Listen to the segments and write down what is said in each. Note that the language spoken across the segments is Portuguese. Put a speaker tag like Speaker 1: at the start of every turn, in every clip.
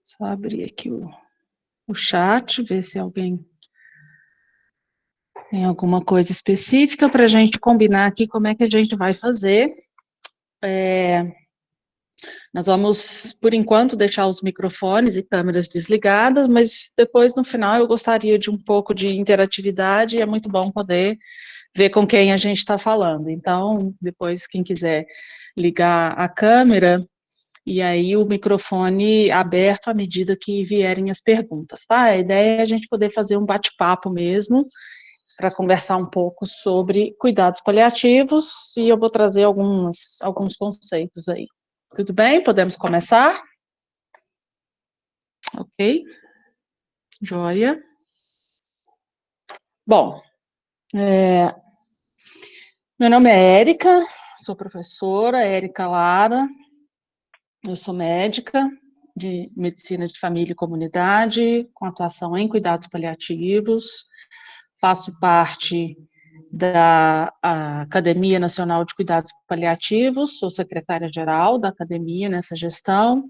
Speaker 1: Só abrir aqui o chat, ver se alguém tem alguma coisa específica para a gente combinar aqui como é que a gente vai fazer. Nós vamos, por enquanto, deixar os microfones e câmeras desligadas, mas depois, no final, eu gostaria de um pouco de interatividade, e é muito bom poder ver com quem a gente está falando. Então, depois, quem quiser ligar a câmera, e aí o microfone aberto à medida que vierem as perguntas, tá? A ideia é a gente poder fazer um bate-papo mesmo, para conversar um pouco sobre cuidados paliativos, e eu vou trazer alguns conceitos aí. Tudo bem? Podemos começar? Ok. Joia. Bom, meu nome é Érica, sou professora, Érica Lara, eu sou médica de medicina de família e comunidade, com atuação em cuidados paliativos, faço parte da Academia Nacional de Cuidados Paliativos, sou secretária-geral da academia nessa gestão,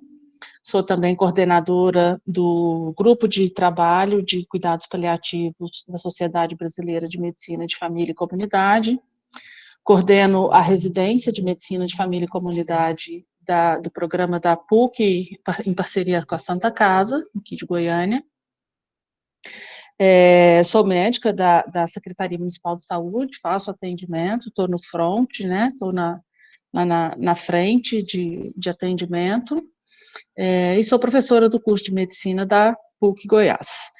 Speaker 1: sou também coordenadora do Grupo de Trabalho de Cuidados Paliativos da Sociedade Brasileira de Medicina de Família e Comunidade, coordeno a residência de Medicina de Família e Comunidade do programa da PUC, em parceria com a Santa Casa, aqui de Goiânia. Sou médica da Secretaria Municipal de Saúde, faço atendimento, estou no front, né, estou na frente de atendimento, e sou professora do curso de Medicina da PUC Goiás.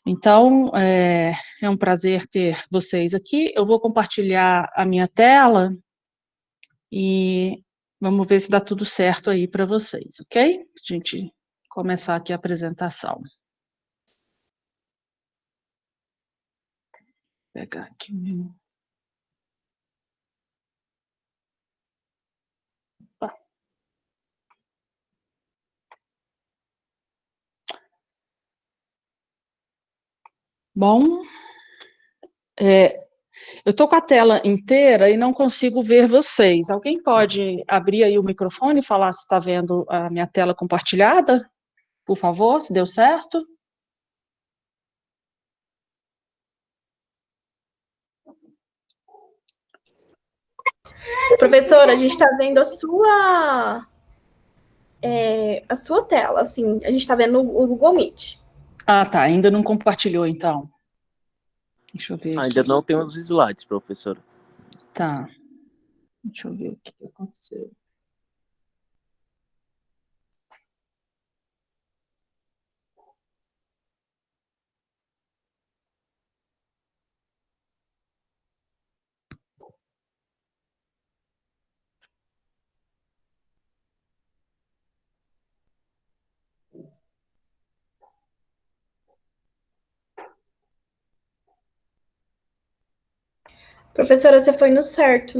Speaker 1: Então, é um prazer ter vocês aqui. Eu vou compartilhar a minha tela e vamos ver se dá tudo certo aí para vocês, ok? A gente começar aqui a apresentação. Vou pegar aqui meu... Bom, eu estou com a tela inteira e não consigo ver vocês. Alguém pode abrir aí o microfone e falar se está vendo a minha tela compartilhada? Por favor, se deu certo?
Speaker 2: Professora, a gente está vendo a sua tela, assim, a gente está vendo o Google Meet.
Speaker 1: Ah, tá, ainda não compartilhou, então. Deixa eu ver
Speaker 3: Ainda
Speaker 1: aqui.
Speaker 3: não tem os slides, professora.
Speaker 1: Tá. Deixa eu ver o que aconteceu.
Speaker 2: Professora, você foi no certo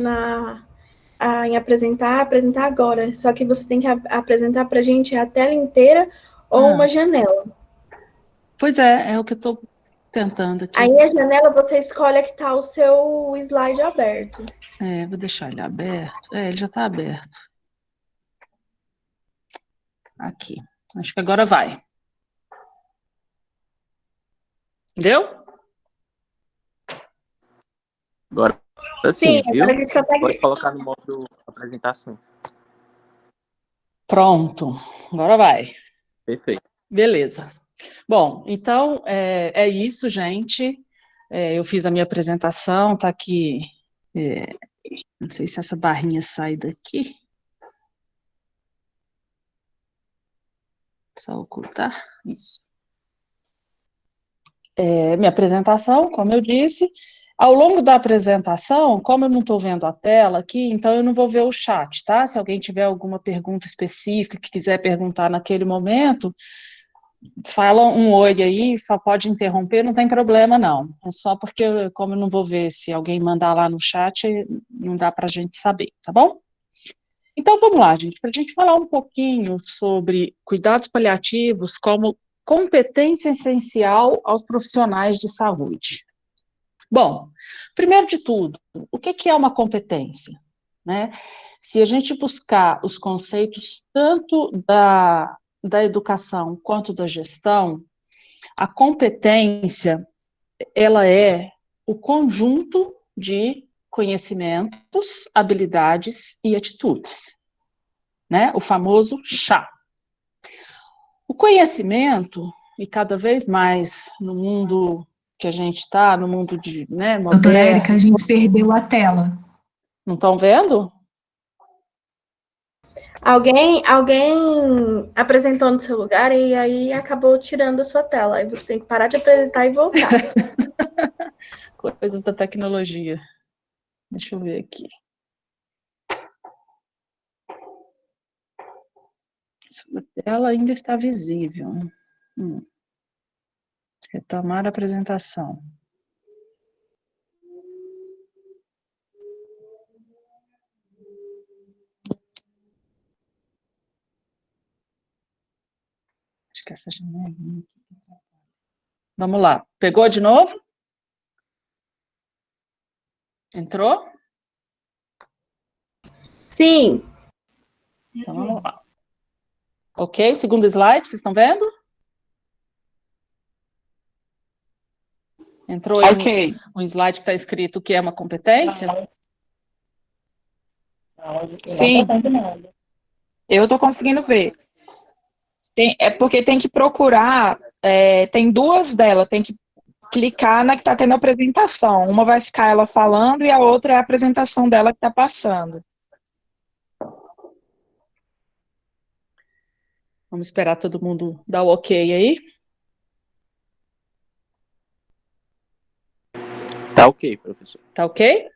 Speaker 2: em apresentar agora, só que você tem que apresentar para a gente a tela inteira ou uma janela.
Speaker 1: Pois é o que eu estou tentando aqui.
Speaker 2: Aí a janela você escolhe que está o seu slide aberto.
Speaker 1: Vou deixar ele aberto. Ele já está aberto. Aqui. Acho que agora vai. Deu?
Speaker 3: Agora
Speaker 2: Sim,
Speaker 3: viu?
Speaker 2: agora a gente consegue...
Speaker 3: Pode colocar no modo apresentação.
Speaker 1: Pronto. Agora vai.
Speaker 3: Perfeito.
Speaker 1: Beleza. Bom, então, é isso, gente. Eu fiz a minha apresentação, tá aqui. Não sei se essa barrinha sai daqui. Só ocultar. Isso. Minha apresentação, como eu disse. Ao longo da apresentação, como eu não estou vendo a tela aqui, então eu não vou ver o chat, tá? Se alguém tiver alguma pergunta específica que quiser perguntar naquele momento, fala um oi aí, pode interromper, não tem problema não. É só porque, como eu não vou ver se alguém mandar lá no chat, não dá para a gente saber, tá bom? Então vamos lá, gente, para a gente falar um pouquinho sobre cuidados paliativos como competência essencial aos profissionais de saúde. Bom, primeiro de tudo, o que é uma competência? Né? Se a gente buscar os conceitos tanto da da educação quanto da gestão, a competência, ela é o conjunto de conhecimentos, habilidades e atitudes, né? O famoso chá. O conhecimento, e cada vez mais no mundo que a gente está, no mundo de, né,
Speaker 4: Doutora Érica, a
Speaker 1: moderno.
Speaker 4: gente perdeu a tela.
Speaker 1: Não estão vendo?
Speaker 2: Alguém apresentou no seu lugar e aí acabou tirando a sua tela. Aí você tem que parar de apresentar e voltar.
Speaker 1: Coisas da tecnologia. Deixa eu ver aqui. Sua tela ainda está visível. Retomar a apresentação. Acho que essa janelinha aqui. Vamos lá. Pegou de novo? Entrou?
Speaker 2: Sim.
Speaker 1: Então vamos lá. Ok, segundo slide, vocês estão vendo? Entrou em um slide que está escrito o que é uma competência?
Speaker 5: Sim, eu estou conseguindo ver. É porque tem que procurar, tem duas delas, tem que clicar na que está tendo a apresentação. Uma vai ficar ela falando e a outra é a apresentação dela que está passando.
Speaker 1: Vamos esperar todo mundo dar o ok aí.
Speaker 3: Tá ok, professor.
Speaker 1: Tá ok?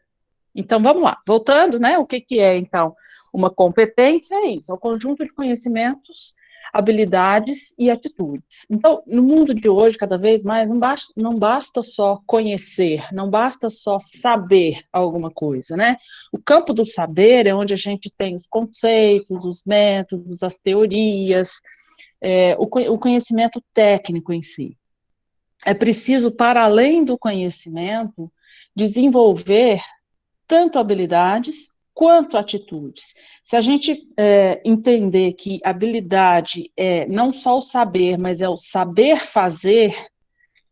Speaker 1: Então, vamos lá. Voltando, né? O que é, então, uma competência? É isso, é o conjunto de conhecimentos, habilidades e atitudes. Então, no mundo de hoje, cada vez mais, não basta só conhecer, não basta só saber alguma coisa, né? O campo do saber é onde a gente tem os conceitos, os métodos, as teorias, o conhecimento técnico em si. É preciso, para além do conhecimento, desenvolver tanto habilidades quanto atitudes. Se a gente entender que habilidade é não só o saber, mas é o saber fazer,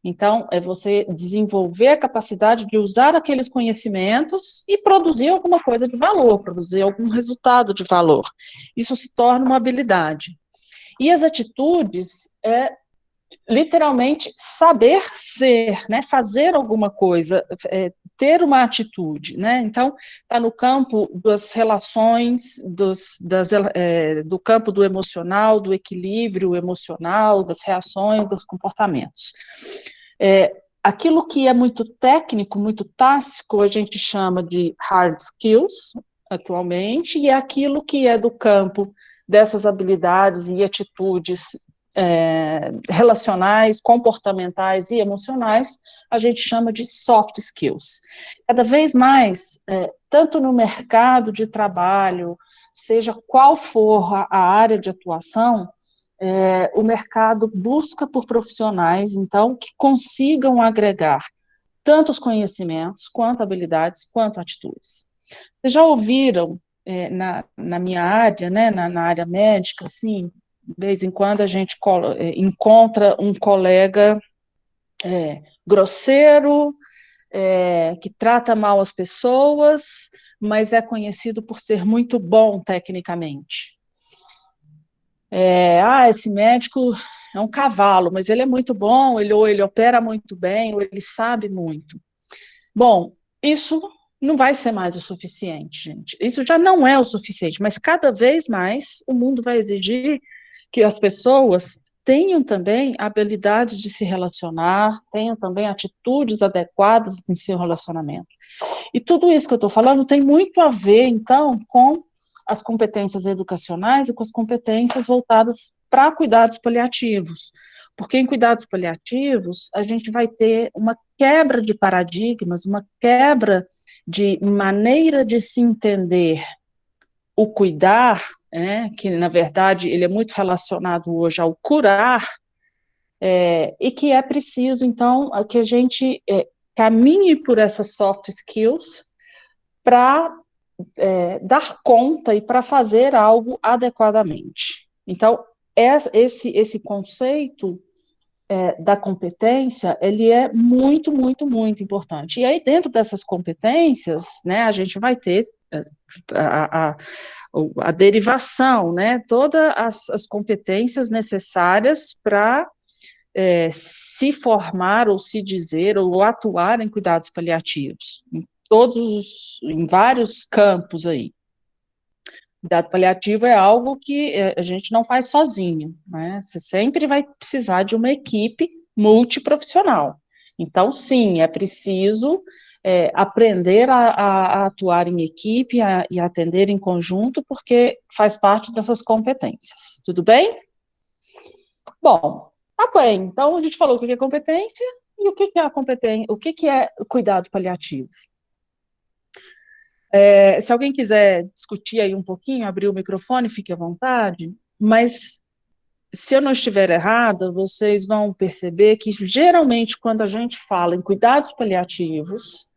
Speaker 1: então é você desenvolver a capacidade de usar aqueles conhecimentos e produzir alguma coisa de valor, produzir algum resultado de valor. Isso se torna uma habilidade. E as atitudes literalmente saber ser, né, fazer alguma coisa, ter uma atitude, né, então está no campo das relações, do campo do emocional, do equilíbrio emocional, das reações, dos comportamentos. Aquilo que é muito técnico, muito tático, a gente chama de hard skills, atualmente, e aquilo que é do campo dessas habilidades e atitudes relacionais, comportamentais e emocionais, a gente chama de soft skills. Cada vez mais, tanto no mercado de trabalho, seja qual for a área de atuação, o mercado busca por profissionais, então, que consigam agregar tanto os conhecimentos, quanto habilidades, quanto atitudes. Vocês já ouviram, na minha área, né, na área médica, assim, de vez em quando a gente encontra um colega grosseiro, que trata mal as pessoas, mas é conhecido por ser muito bom tecnicamente. Esse médico é um cavalo, mas ele é muito bom, ou ele opera muito bem, ou ele sabe muito. Bom, isso não vai ser mais o suficiente, gente. Isso já não é o suficiente, mas cada vez mais o mundo vai exigir que as pessoas tenham também habilidades de se relacionar, tenham também atitudes adequadas em seu relacionamento. E tudo isso que eu estou falando tem muito a ver, então, com as competências educacionais e com as competências voltadas para cuidados paliativos. Porque em cuidados paliativos, a gente vai ter uma quebra de paradigmas, uma quebra de maneira de se entender o cuidar, que na verdade ele é muito relacionado hoje ao curar, e que é preciso, então, que a gente caminhe por essas soft skills para dar conta e para fazer algo adequadamente. Então, esse conceito da competência, ele é muito, muito, muito importante. E aí, dentro dessas competências, né, a gente vai ter a derivação, né, todas as competências necessárias para se formar, ou se dizer, ou atuar em cuidados paliativos, em vários campos aí. Cuidado paliativo é algo que a gente não faz sozinho, né? Você sempre vai precisar de uma equipe multiprofissional. Então, sim, é preciso aprender a atuar em equipe e atender em conjunto, porque faz parte dessas competências. Tudo bem? Bom, bem, então a gente falou o que é competência e o que é a competência, o que é cuidado paliativo. Se alguém quiser discutir aí um pouquinho, abrir o microfone, fique à vontade, mas se eu não estiver errada, vocês vão perceber que, geralmente, quando a gente fala em cuidados paliativos,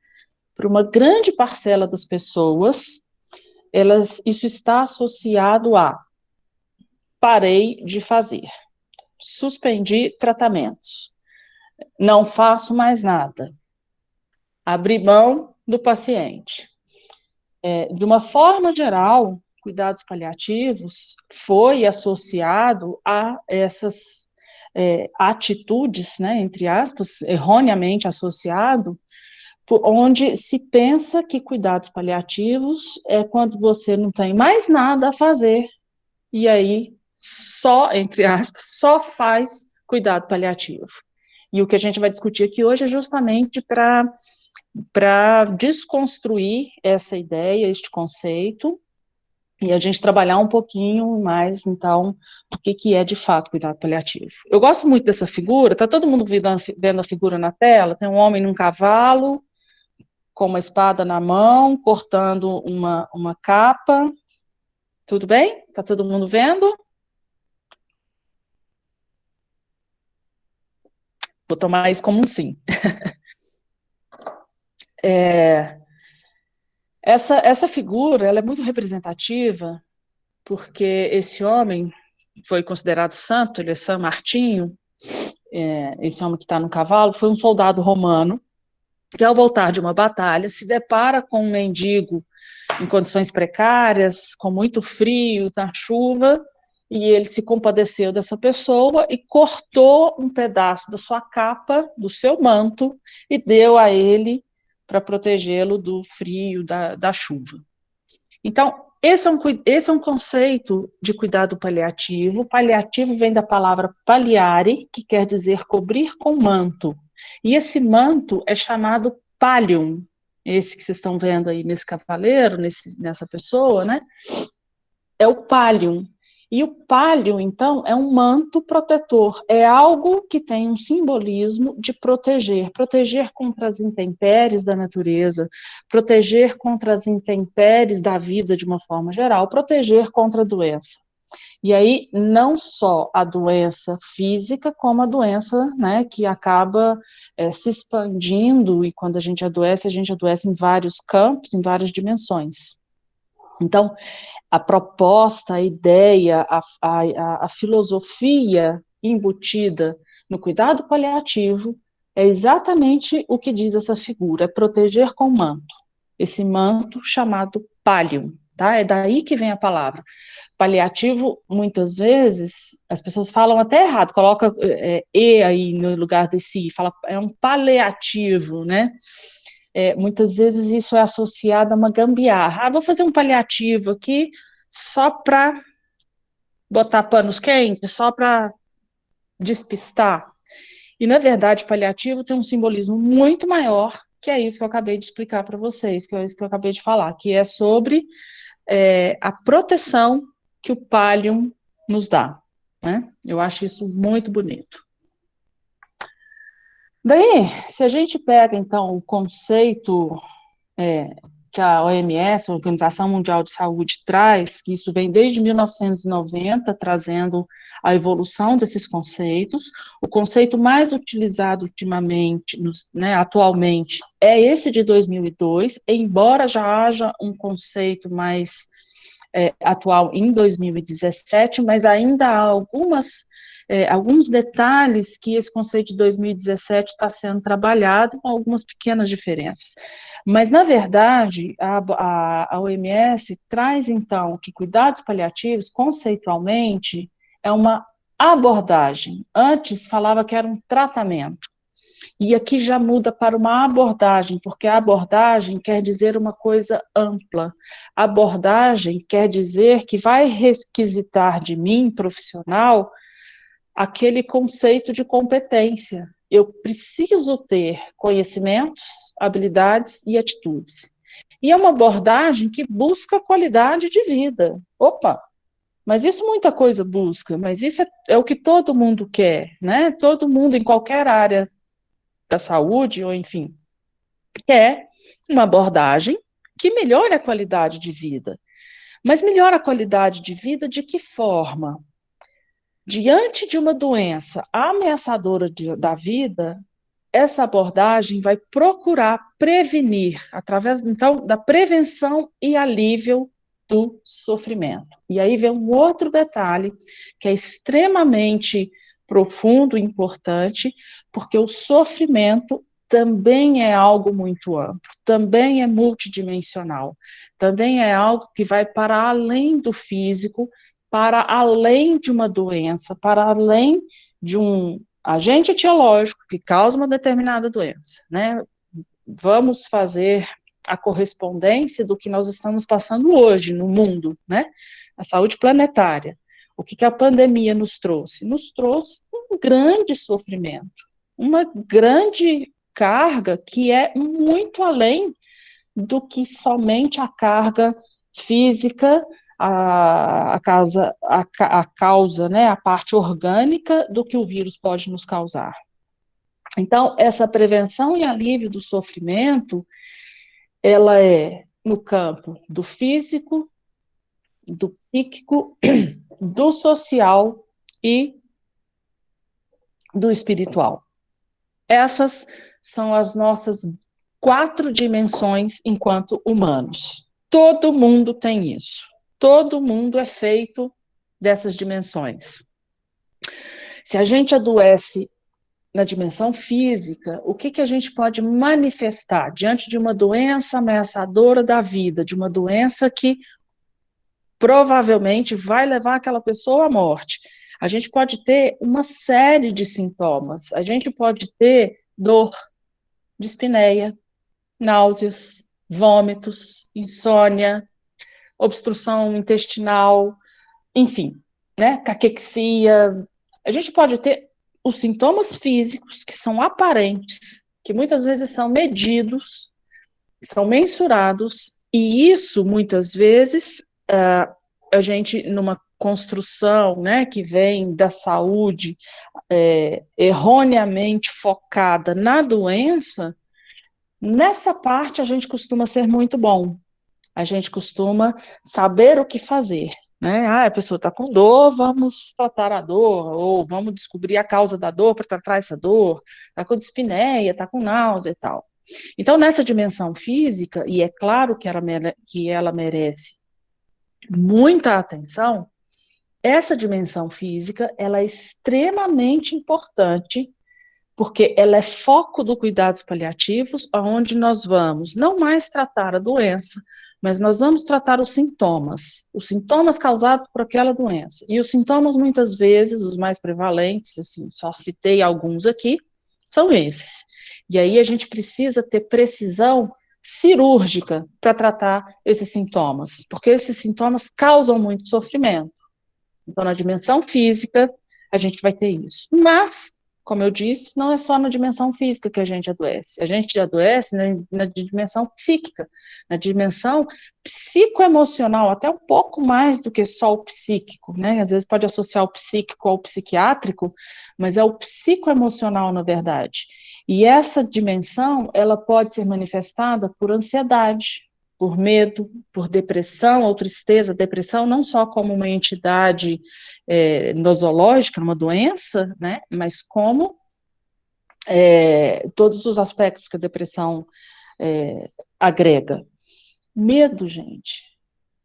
Speaker 1: para uma grande parcela das pessoas, isso está associado a parei de fazer, suspendi tratamentos, não faço mais nada, abri mão do paciente. De uma forma geral, cuidados paliativos foi associado a essas atitudes, né, entre aspas, erroneamente associado, onde se pensa que cuidados paliativos é quando você não tem mais nada a fazer, e aí só, entre aspas, só faz cuidado paliativo. E o que a gente vai discutir aqui hoje é justamente para desconstruir essa ideia, este conceito, e a gente trabalhar um pouquinho mais, então, do que é de fato cuidado paliativo. Eu gosto muito dessa figura, tá todo mundo vendo a figura na tela? Tem um homem num cavalo, com uma espada na mão, cortando uma capa. Tudo bem? Tá todo mundo vendo? Vou tomar isso como um sim. Essa figura, ela é muito representativa, porque esse homem foi considerado santo, ele é São Martinho, esse homem que está no cavalo, foi um soldado romano, que ao voltar de uma batalha, se depara com um mendigo em condições precárias, com muito frio, na chuva, e ele se compadeceu dessa pessoa e cortou um pedaço da sua capa, do seu manto, e deu a ele para protegê-lo do frio, da chuva. Então, esse é um conceito de cuidado paliativo. Paliativo vem da palavra paliare, que quer dizer cobrir com manto. E esse manto é chamado pallium, esse que vocês estão vendo aí nesse cavaleiro, nessa pessoa, né? É o pallium. E o pallium, então, é um manto protetor, é algo que tem um simbolismo de proteger contra as intempéries da natureza, proteger contra as intempéries da vida de uma forma geral, proteger contra a doença. E aí, não só a doença física, como a doença, né, que acaba se expandindo, e quando a gente adoece em vários campos, em várias dimensões. Então, a proposta, a ideia, a filosofia embutida no cuidado paliativo é exatamente o que diz essa figura, é proteger com manto. Esse manto chamado pallium, tá? É daí que vem a palavra. Paliativo, muitas vezes, as pessoas falam até errado, coloca E aí no lugar de si, fala, é um paliativo, né? Muitas vezes isso é associado a uma gambiarra. Vou fazer um paliativo aqui só para botar panos quentes, só para despistar. E, na verdade, paliativo tem um simbolismo muito maior, que é isso que eu acabei de explicar para vocês, que é isso que eu acabei de falar, que é sobre a proteção que o pallium nos dá, né? Eu acho isso muito bonito. Daí, se a gente pega, então, o conceito que a OMS, a Organização Mundial de Saúde, traz, que isso vem desde 1990, trazendo a evolução desses conceitos. O conceito mais utilizado ultimamente, né, atualmente, é esse de 2002, embora já haja um conceito mais atual em 2017, mas ainda há alguns detalhes que esse conceito de 2017 está sendo trabalhado, com algumas pequenas diferenças. Mas, na verdade, a OMS traz, então, que cuidados paliativos, conceitualmente, é uma abordagem. Antes falava que era um tratamento. E aqui já muda para uma abordagem, porque a abordagem quer dizer uma coisa ampla. A abordagem quer dizer que vai requisitar de mim, profissional, aquele conceito de competência. Eu preciso ter conhecimentos, habilidades e atitudes. E é uma abordagem que busca qualidade de vida. Opa! Mas isso muita coisa busca, mas isso é o que todo mundo quer, né? Todo mundo, em qualquer área da saúde, ou enfim, quer uma abordagem que melhore a qualidade de vida. Mas melhora a qualidade de vida de que forma? Diante de uma doença ameaçadora da vida, essa abordagem vai procurar prevenir, através, então, da prevenção e alívio do sofrimento. E aí vem um outro detalhe, que é extremamente profundo e importante, porque o sofrimento também é algo muito amplo, também é multidimensional, também é algo que vai para além do físico, para além de uma doença, para além de um agente etiológico que causa uma determinada doença, né? Vamos fazer a correspondência do que nós estamos passando hoje no mundo, né? A saúde planetária. O que a pandemia nos trouxe? Nos trouxe um grande sofrimento, uma grande carga que é muito além do que somente a carga física, a causa, né, a parte orgânica do que o vírus pode nos causar. Então, essa prevenção e alívio do sofrimento, ela é no campo do físico, do psíquico, do social e do espiritual. Essas são as nossas 4 dimensões enquanto humanos. Todo mundo tem isso. Todo mundo é feito dessas dimensões. Se a gente adoece na dimensão física, o que a gente pode manifestar diante de uma doença ameaçadora da vida, de uma doença que provavelmente vai levar aquela pessoa à morte? A gente pode ter uma série de sintomas. A gente pode ter dor, dispneia, náuseas, vômitos, insônia, obstrução intestinal, enfim, né, caquexia. A gente pode ter os sintomas físicos que são aparentes, que muitas vezes são medidos, são mensurados, e isso, muitas vezes, a gente, numa construção, né, que vem da saúde, erroneamente focada na doença, nessa parte a gente costuma ser muito bom, a gente costuma saber o que fazer, né? A pessoa está com dor, vamos tratar a dor, ou vamos descobrir a causa da dor para tratar essa dor, está com dispneia, está com náusea e tal. Então, nessa dimensão física, e é claro que ela merece muita atenção, essa dimensão física, ela é extremamente importante, porque ela é foco do cuidados paliativos, onde nós vamos não mais tratar a doença, mas nós vamos tratar os sintomas causados por aquela doença. E os sintomas, muitas vezes, os mais prevalentes, assim, só citei alguns aqui, são esses. E aí a gente precisa ter precisão cirúrgica para tratar esses sintomas, porque esses sintomas causam muito sofrimento. Então, na dimensão física, a gente vai ter isso. Mas, como eu disse, não é só na dimensão física que a gente adoece na dimensão psíquica, na dimensão psicoemocional, até um pouco mais do que só o psíquico, né? Às vezes pode associar o psíquico ao psiquiátrico, mas é o psicoemocional, na verdade. E essa dimensão, ela pode ser manifestada por ansiedade, por medo, por depressão ou tristeza. Depressão não só como uma entidade nosológica, uma doença, né, mas como todos os aspectos que a depressão agrega. Medo, gente.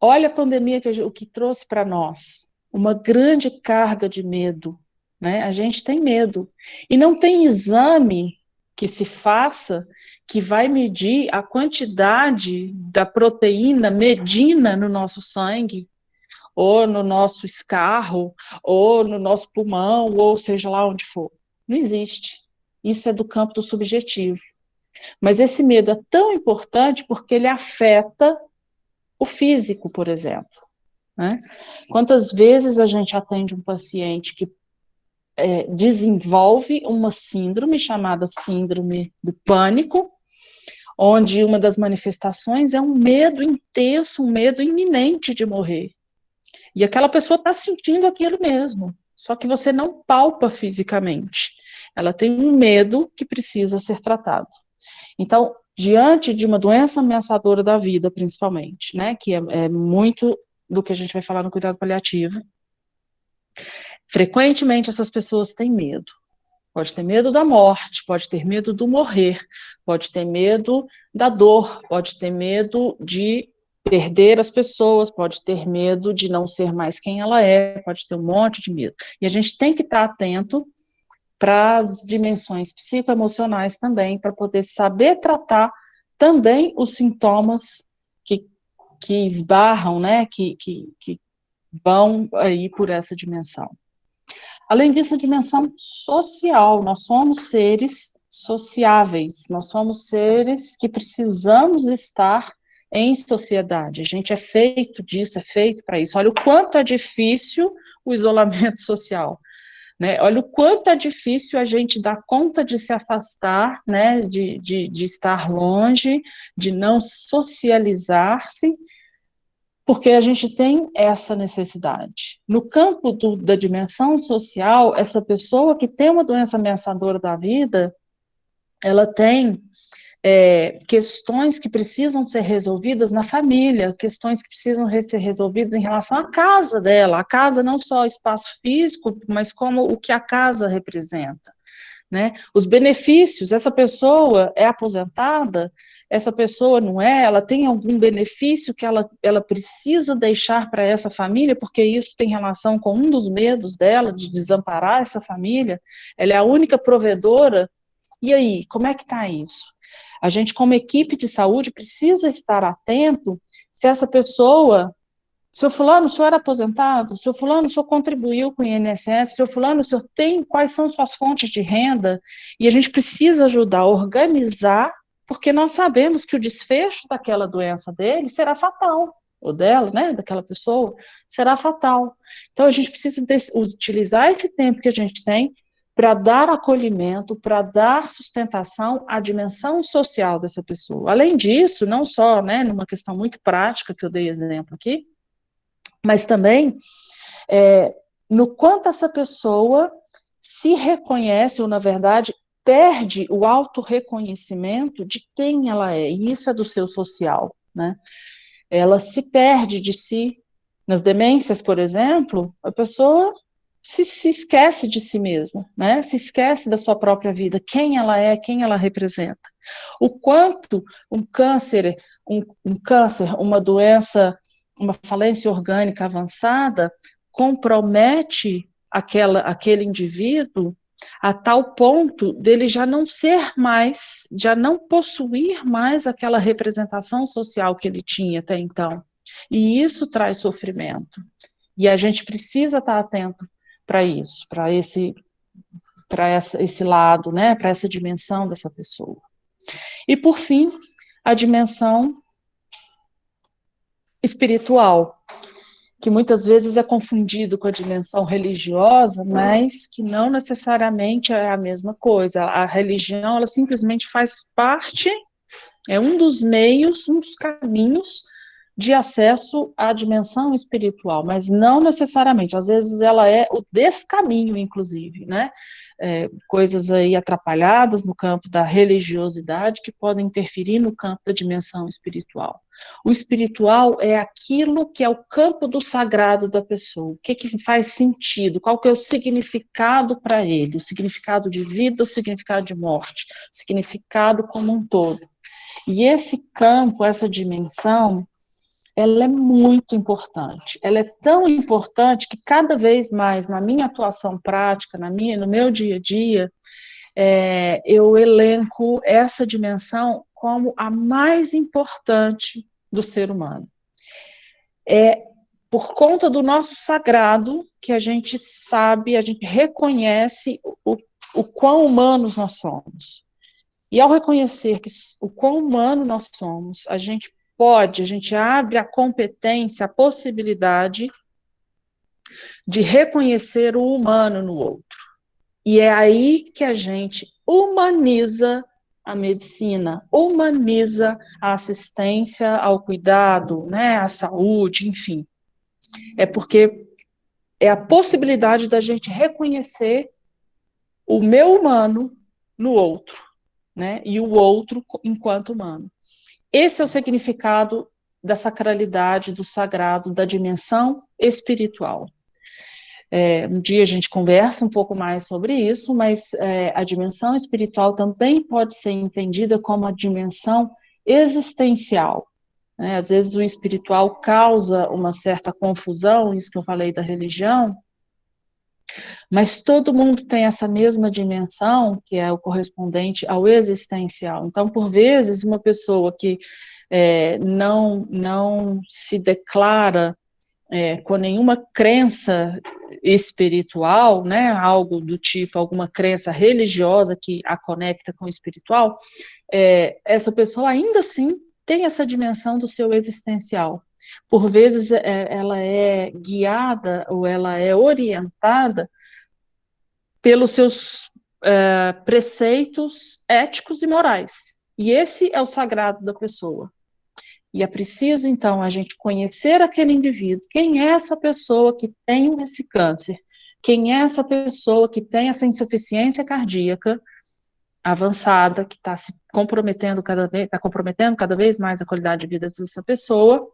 Speaker 1: Olha a pandemia, o que trouxe para nós, uma grande carga de medo, né? A gente tem medo. E não tem exame que se faça que vai medir a quantidade da proteína medina no nosso sangue, ou no nosso escarro, ou no nosso pulmão, ou seja lá onde for. Não existe. Isso é do campo do subjetivo. Mas esse medo é tão importante porque ele afeta o físico, por exemplo, né? Quantas vezes a gente atende um paciente que desenvolve uma síndrome chamada síndrome do pânico, onde uma das manifestações é um medo intenso, um medo iminente de morrer. E aquela pessoa está sentindo aquilo mesmo, só que você não palpa fisicamente. Ela tem um medo que precisa ser tratado. Então, diante de uma doença ameaçadora da vida, principalmente, né, que é muito do que a gente vai falar no cuidado paliativo, frequentemente essas pessoas têm medo. Pode ter medo da morte, pode ter medo do morrer, pode ter medo da dor, pode ter medo de perder as pessoas, pode ter medo de não ser mais quem ela é, pode ter um monte de medo. E a gente tem que estar atento para as dimensões psicoemocionais também, para poder saber tratar também os sintomas que esbarram, né, que vão aí por essa dimensão. Além disso, a dimensão social, nós somos seres sociáveis, nós somos seres que precisamos estar em sociedade, a gente é feito disso, é feito para isso. Olha o quanto é difícil o isolamento social, né? Olha o quanto é difícil a gente dar conta de se afastar, né, de estar longe, de não socializar-se, porque a gente tem essa necessidade. No campo da dimensão social, essa pessoa que tem uma doença ameaçadora da vida, ela tem questões que precisam ser resolvidas na família, questões que precisam ser resolvidas em relação à casa dela, a casa não só o espaço físico, mas como o que a casa representa, né? Os benefícios, essa pessoa é aposentada, essa pessoa não é, ela tem algum benefício que ela precisa deixar para essa família, porque isso tem relação com um dos medos dela, de desamparar essa família, ela é a única provedora, e aí, como é que está isso? A gente, como equipe de saúde, precisa estar atento se essa pessoa, seu fulano, o senhor era aposentado? Seu fulano, o senhor contribuiu com o INSS? Seu fulano, o senhor tem, quais são suas fontes de renda? E a gente precisa ajudar a organizar, porque nós sabemos que o desfecho daquela doença dele será fatal, ou dela, né, daquela pessoa, será fatal. Então a gente precisa utilizar esse tempo que a gente tem para dar acolhimento, para dar sustentação à dimensão social dessa pessoa. Além disso, não só, né, numa questão muito prática, que eu dei exemplo aqui, mas também no quanto essa pessoa se reconhece, ou na verdade, perde o autorreconhecimento de quem ela é, e isso é do seu social, né? Ela se perde de si. Nas demências, por exemplo, a pessoa se esquece de si mesma, né? Se esquece da sua própria vida, quem ela é, quem ela representa. O quanto um câncer, uma doença, uma falência orgânica avançada compromete aquele indivíduo a tal ponto dele já não ser mais, já não possuir mais aquela representação social que ele tinha até então. E isso traz sofrimento. E a gente precisa estar atento para isso, para esse lado, né, para essa dimensão dessa pessoa. E, por fim, a dimensão espiritual, que muitas vezes é confundido com a dimensão religiosa, mas que não necessariamente é a mesma coisa. A religião, ela simplesmente faz parte, é um dos meios, um dos caminhos de acesso à dimensão espiritual, mas não necessariamente, às vezes ela é o descaminho, inclusive, né? Coisas aí atrapalhadas no campo da religiosidade que podem interferir no campo da dimensão espiritual. O espiritual é aquilo que é o campo do sagrado da pessoa, o que faz sentido, qual que é o significado para ele, o significado de vida, o significado de morte, o significado como um todo. E esse campo, essa dimensão, ela é muito importante. Ela é tão importante que cada vez mais na minha atuação prática, no meu dia a dia, eu elenco essa dimensão como a mais importante do ser humano. É por conta do nosso sagrado que a gente sabe, a gente reconhece o quão humanos nós somos. E ao reconhecer que o quão humano nós somos, a gente abre a competência, a possibilidade de reconhecer o humano no outro. E é aí que a gente humaniza a medicina, humaniza a assistência ao cuidado, né, à saúde, enfim. É porque é a possibilidade da gente reconhecer o meu humano no outro, né, e o outro enquanto humano. Esse é o significado da sacralidade, do sagrado, da dimensão espiritual. Um dia a gente conversa um pouco mais sobre isso, mas a dimensão espiritual também pode ser entendida como a dimensão existencial. Né? Às vezes o espiritual causa uma certa confusão, isso que eu falei da religião, mas todo mundo tem essa mesma dimensão, que é o correspondente ao existencial. Então, por vezes, uma pessoa que não se declara com nenhuma crença espiritual, né, algo do tipo, alguma crença religiosa que a conecta com o espiritual, essa pessoa ainda assim tem essa dimensão do seu existencial. Por vezes ela é guiada ou ela é orientada pelos seus preceitos éticos e morais. E esse é o sagrado da pessoa. E é preciso, então, a gente conhecer aquele indivíduo. Quem é essa pessoa que tem esse câncer? Quem é essa pessoa que tem essa insuficiência cardíaca avançada, que está se comprometendo cada vez mais a qualidade de vida dessa pessoa?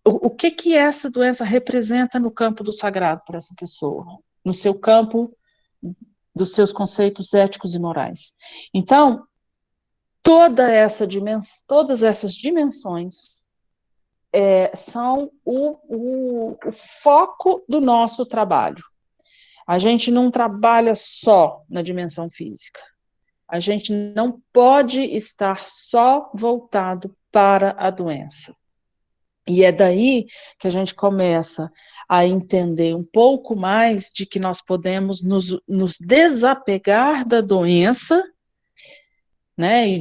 Speaker 1: O que essa doença representa no campo do sagrado para essa pessoa? No seu campo dos seus conceitos éticos e morais. Então, todas essas dimensões são o foco do nosso trabalho. A gente não trabalha só na dimensão física. A gente não pode estar só voltado para a doença. E é daí que a gente começa a entender um pouco mais de que nós podemos nos desapegar da doença, né, e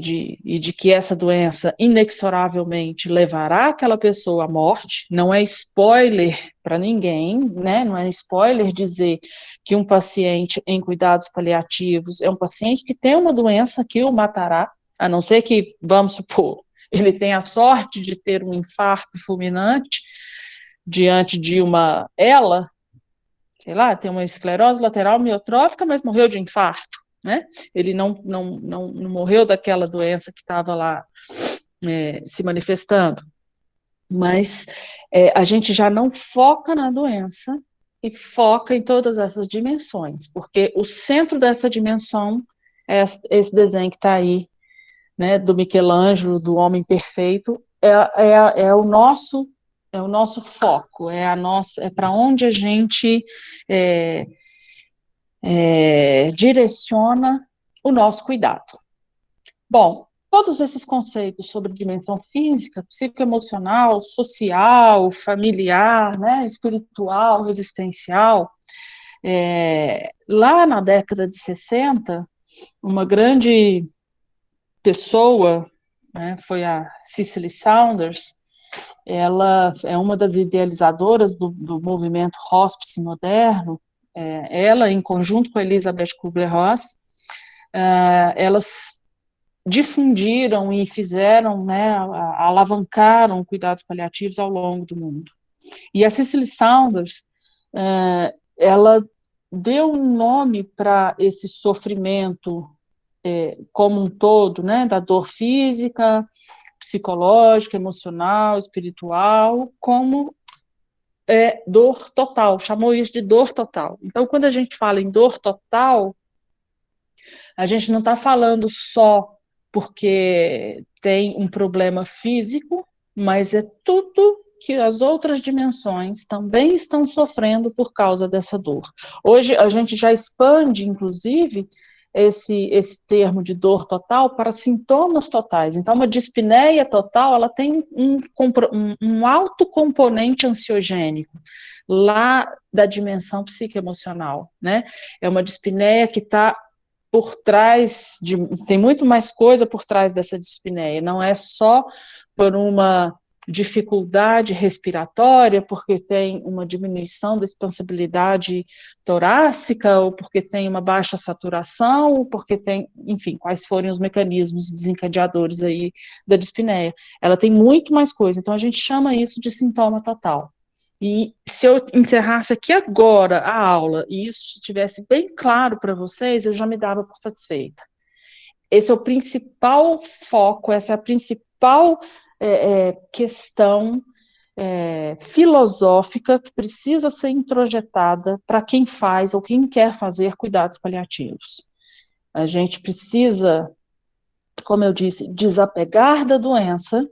Speaker 1: de que essa doença inexoravelmente levará aquela pessoa à morte. Não é spoiler para ninguém, né, não é spoiler dizer que um paciente em cuidados paliativos é um paciente que tem uma doença que o matará, a não ser que, vamos supor, ele tenha a sorte de ter um infarto fulminante diante de sei lá, tem uma esclerose lateral amiotrófica, mas morreu de infarto. Né? Ele não morreu daquela doença que estava lá se manifestando, mas a gente já não foca na doença e foca em todas essas dimensões, porque o centro dessa dimensão é esse desenho que está aí, né, do Michelangelo, do homem perfeito, é o nosso foco, é para onde a gente direciona o nosso cuidado. Bom, todos esses conceitos sobre dimensão física, psicoemocional, social, familiar, né, espiritual, existencial, lá na década de 60, uma grande pessoa, né, foi a Cicely Saunders. Ela é uma das idealizadoras do movimento hospice moderno. Ela, em conjunto com a Elizabeth Kubler-Ross, elas difundiram e fizeram, né, alavancaram cuidados paliativos ao longo do mundo. E a Cicely Saunders, ela deu um nome para esse sofrimento como um todo, né, da dor física, psicológica, emocional, espiritual, como dor total, chamou isso de dor total. Então, quando a gente fala em dor total, a gente não está falando só porque tem um problema físico, mas é tudo que as outras dimensões também estão sofrendo por causa dessa dor. Hoje a gente já expande, inclusive, esse termo de dor total para sintomas totais. Então, uma dispneia total, ela tem um alto componente ansiogênico, lá da dimensão psicoemocional, né? É uma dispneia que está por trás tem muito mais coisa por trás dessa dispneia, não é só por uma dificuldade respiratória, porque tem uma diminuição da expansibilidade torácica, ou porque tem uma baixa saturação, ou porque tem, enfim, quais forem os mecanismos desencadeadores aí da dispneia. Ela tem muito mais coisa, então a gente chama isso de sintoma total. E se eu encerrasse aqui agora a aula e isso estivesse bem claro para vocês, eu já me dava por satisfeita. Esse é o principal foco, essa é a principal questão filosófica que precisa ser introjetada para quem faz ou quem quer fazer cuidados paliativos. A gente precisa, como eu disse, desapegar da doença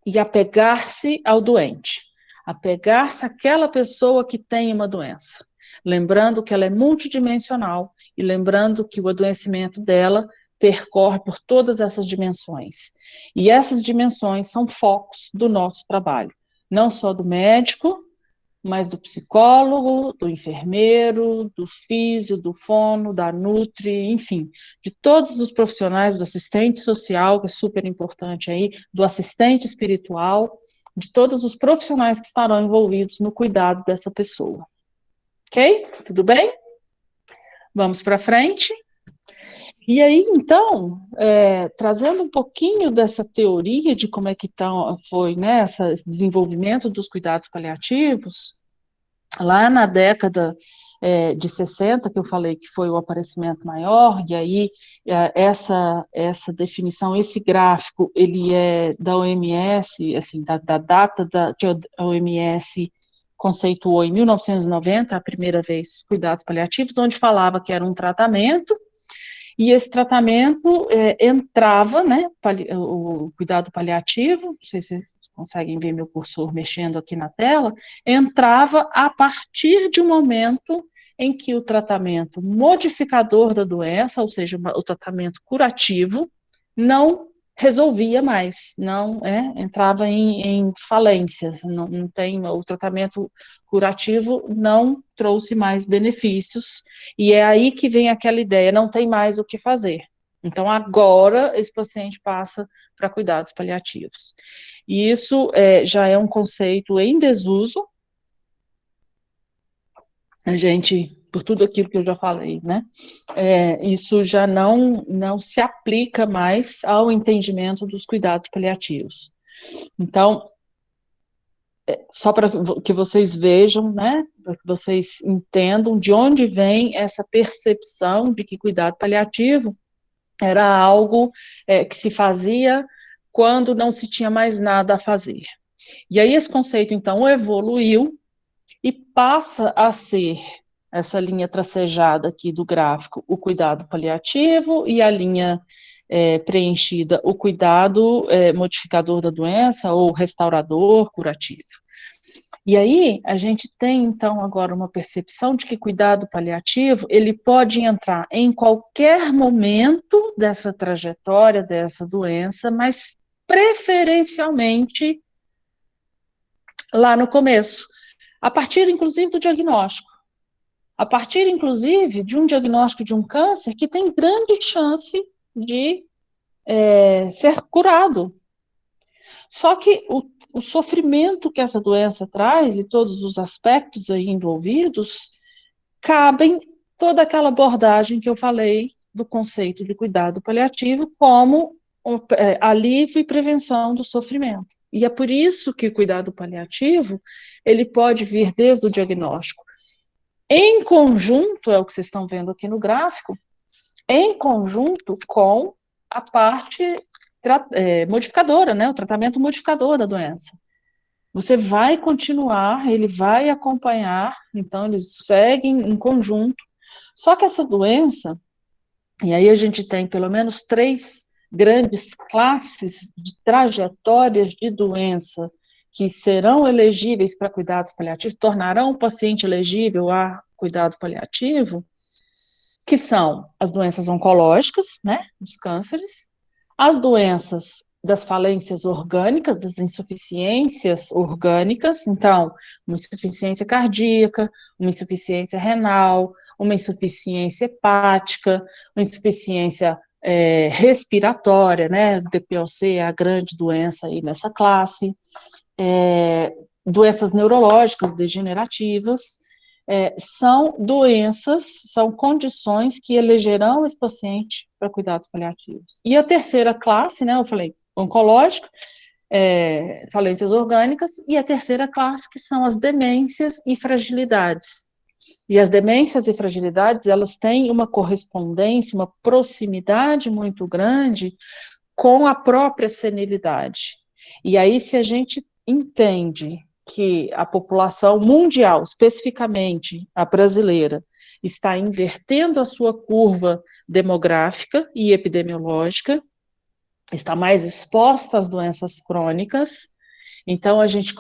Speaker 1: e apegar-se ao doente. Apegar-se àquela pessoa que tem uma doença. Lembrando que ela é multidimensional e lembrando que o adoecimento dela percorre por todas essas dimensões. E essas dimensões são focos do nosso trabalho. Não só do médico, mas do psicólogo, do enfermeiro, do físio, do fono, da nutri, enfim, de todos os profissionais, do assistente social, que é super importante aí, do assistente espiritual, de todos os profissionais que estarão envolvidos no cuidado dessa pessoa. Ok? Tudo bem? Vamos para frente. E aí, então, trazendo um pouquinho dessa teoria de como é que foi, né, esse desenvolvimento dos cuidados paliativos, lá na década de 60, que eu falei que foi o aparecimento maior, e aí essa definição, esse gráfico, ele é da OMS, assim, da data que a OMS conceituou em 1990, a primeira vez, cuidados paliativos, onde falava que era um tratamento, e esse tratamento entrava, né, o cuidado paliativo, não sei se vocês conseguem ver meu cursor mexendo aqui na tela, entrava a partir de um momento em que o tratamento modificador da doença, ou seja, o tratamento curativo, não resolvia mais, não entrava em falências, não tem, o tratamento curativo não trouxe mais benefícios, e é aí que vem aquela ideia, não tem mais o que fazer. Então, agora, esse paciente passa para cuidados paliativos. E isso já é um conceito em desuso, a gente, por tudo aquilo que eu já falei, né, isso já não se aplica mais ao entendimento dos cuidados paliativos. Então, só para que vocês vejam, né, para que vocês entendam de onde vem essa percepção de que cuidado paliativo era algo que se fazia quando não se tinha mais nada a fazer. E aí esse conceito, então, evoluiu e passa a ser essa linha tracejada aqui do gráfico, o cuidado paliativo, e a linha preenchida, o cuidado modificador da doença, ou restaurador, curativo. E aí, a gente tem, então, agora uma percepção de que cuidado paliativo, ele pode entrar em qualquer momento dessa trajetória, dessa doença, mas preferencialmente lá no começo, a partir, inclusive, do diagnóstico. A partir, inclusive, de um diagnóstico de um câncer que tem grande chance de ser curado. Só que o sofrimento que essa doença traz e todos os aspectos aí envolvidos cabem toda aquela abordagem que eu falei do conceito de cuidado paliativo como alívio e prevenção do sofrimento. E é por isso que o cuidado paliativo, ele pode vir desde o diagnóstico. Em conjunto, é o que vocês estão vendo aqui no gráfico, em conjunto com a parte modificadora, né, o tratamento modificador da doença. Você vai continuar, ele vai acompanhar, então eles seguem em conjunto. Só que essa doença, e aí a gente tem pelo menos 3 grandes classes de trajetórias de doença que serão elegíveis para cuidados paliativos, tornarão o paciente elegível a cuidado paliativo, que são as doenças oncológicas, né, os cânceres, as doenças das falências orgânicas, das insuficiências orgânicas, então, uma insuficiência cardíaca, uma insuficiência renal, uma insuficiência hepática, uma insuficiência respiratória, né, DPOC é a grande doença aí nessa classe, doenças neurológicas degenerativas, são doenças, são condições que elegerão esse paciente para cuidados paliativos. E a terceira classe, né, eu falei, oncológica, falências orgânicas, e a terceira classe, que são as demências e fragilidades. E as demências e fragilidades, elas têm uma correspondência, uma proximidade muito grande com a própria senilidade. E aí, se a gente entende que a população mundial, especificamente a brasileira, está invertendo a sua curva demográfica e epidemiológica, está mais exposta às doenças crônicas, então a gente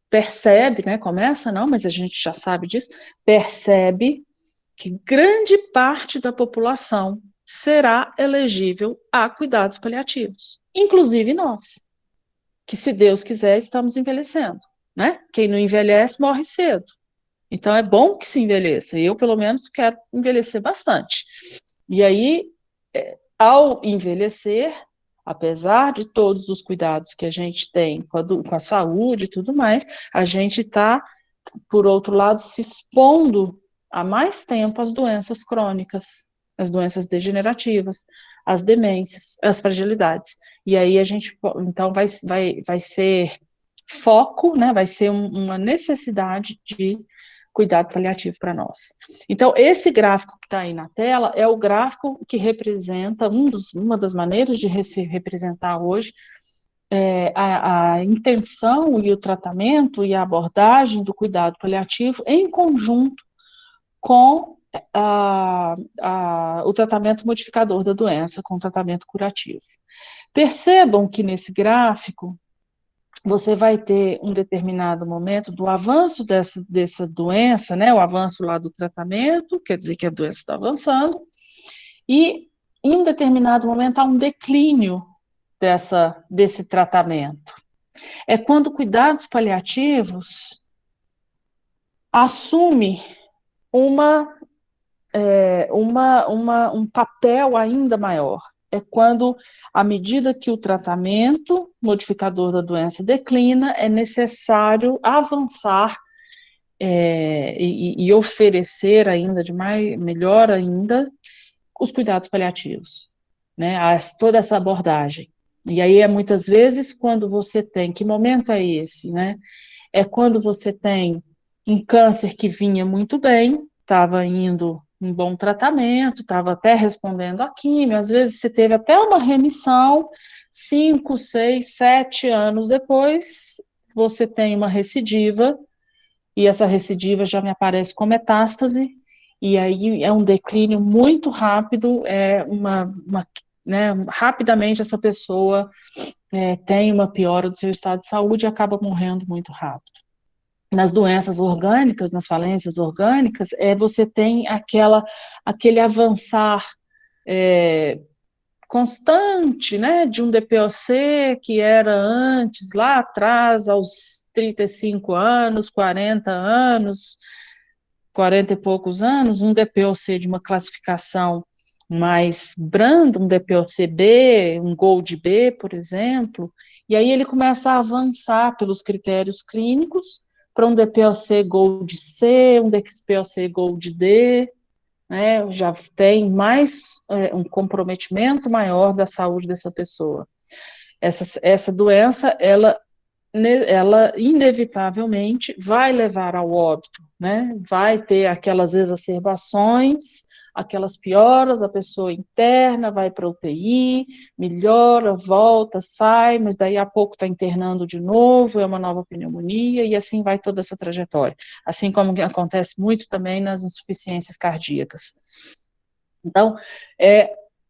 Speaker 1: percebe, né, começa não, mas a gente já sabe disso, percebe que grande parte da população será elegível a cuidados paliativos, inclusive nós, que se Deus quiser estamos envelhecendo, né? Quem não envelhece morre cedo, então é bom que se envelheça, eu pelo menos quero envelhecer bastante, e aí, ao envelhecer, apesar de todos os cuidados que a gente tem com a saúde e tudo mais, a gente está, por outro lado, se expondo há mais tempo às doenças crônicas, as doenças degenerativas, as demências, as fragilidades. E aí a gente, então, vai ser foco, né, vai ser uma necessidade de cuidado paliativo para nós. Então, esse gráfico que está aí na tela é o gráfico que representa, uma das maneiras de se representar hoje a intenção e o tratamento e a abordagem do cuidado paliativo em conjunto com o tratamento modificador da doença, com o tratamento curativo. Percebam que nesse gráfico você vai ter um determinado momento do avanço dessa doença, né, o avanço lá do tratamento, quer dizer que a doença está avançando, e em um determinado momento há um declínio desse tratamento. É quando cuidados paliativos assume um papel ainda maior. É quando, à medida que o tratamento modificador da doença declina, é necessário avançar e oferecer ainda melhor ainda, os cuidados paliativos, né? Toda essa abordagem. E aí muitas vezes quando você tem, que momento é esse, né? É quando você tem um câncer que vinha muito bem, estava indo em bom tratamento, estava até respondendo à quimio, às vezes você teve até uma remissão, 5, 6, 7 anos depois, você tem uma recidiva, e essa recidiva já me aparece com metástase, e aí é um declínio muito rápido, né, rapidamente essa pessoa tem uma piora do seu estado de saúde e acaba morrendo muito rápido. Nas doenças orgânicas, nas falências orgânicas, você tem aquele avançar constante, né, de um DPOC que era antes, lá atrás, aos 35 anos, 40 anos, 40 e poucos anos, um DPOC de uma classificação mais branda, um DPOC-B, um Gold B, por exemplo, e aí ele começa a avançar pelos critérios clínicos para um DPOC Gold C, um DPOC Gold D, né, já tem mais um comprometimento maior da saúde dessa pessoa. Essa doença, ela inevitavelmente vai levar ao óbito, né? Vai ter aquelas exacerbações, aquelas pioras, a pessoa interna, vai para UTI, melhora, volta, sai, mas daí a pouco está internando de novo, é uma nova pneumonia, e assim vai toda essa trajetória. Assim como acontece muito também nas insuficiências cardíacas. Então,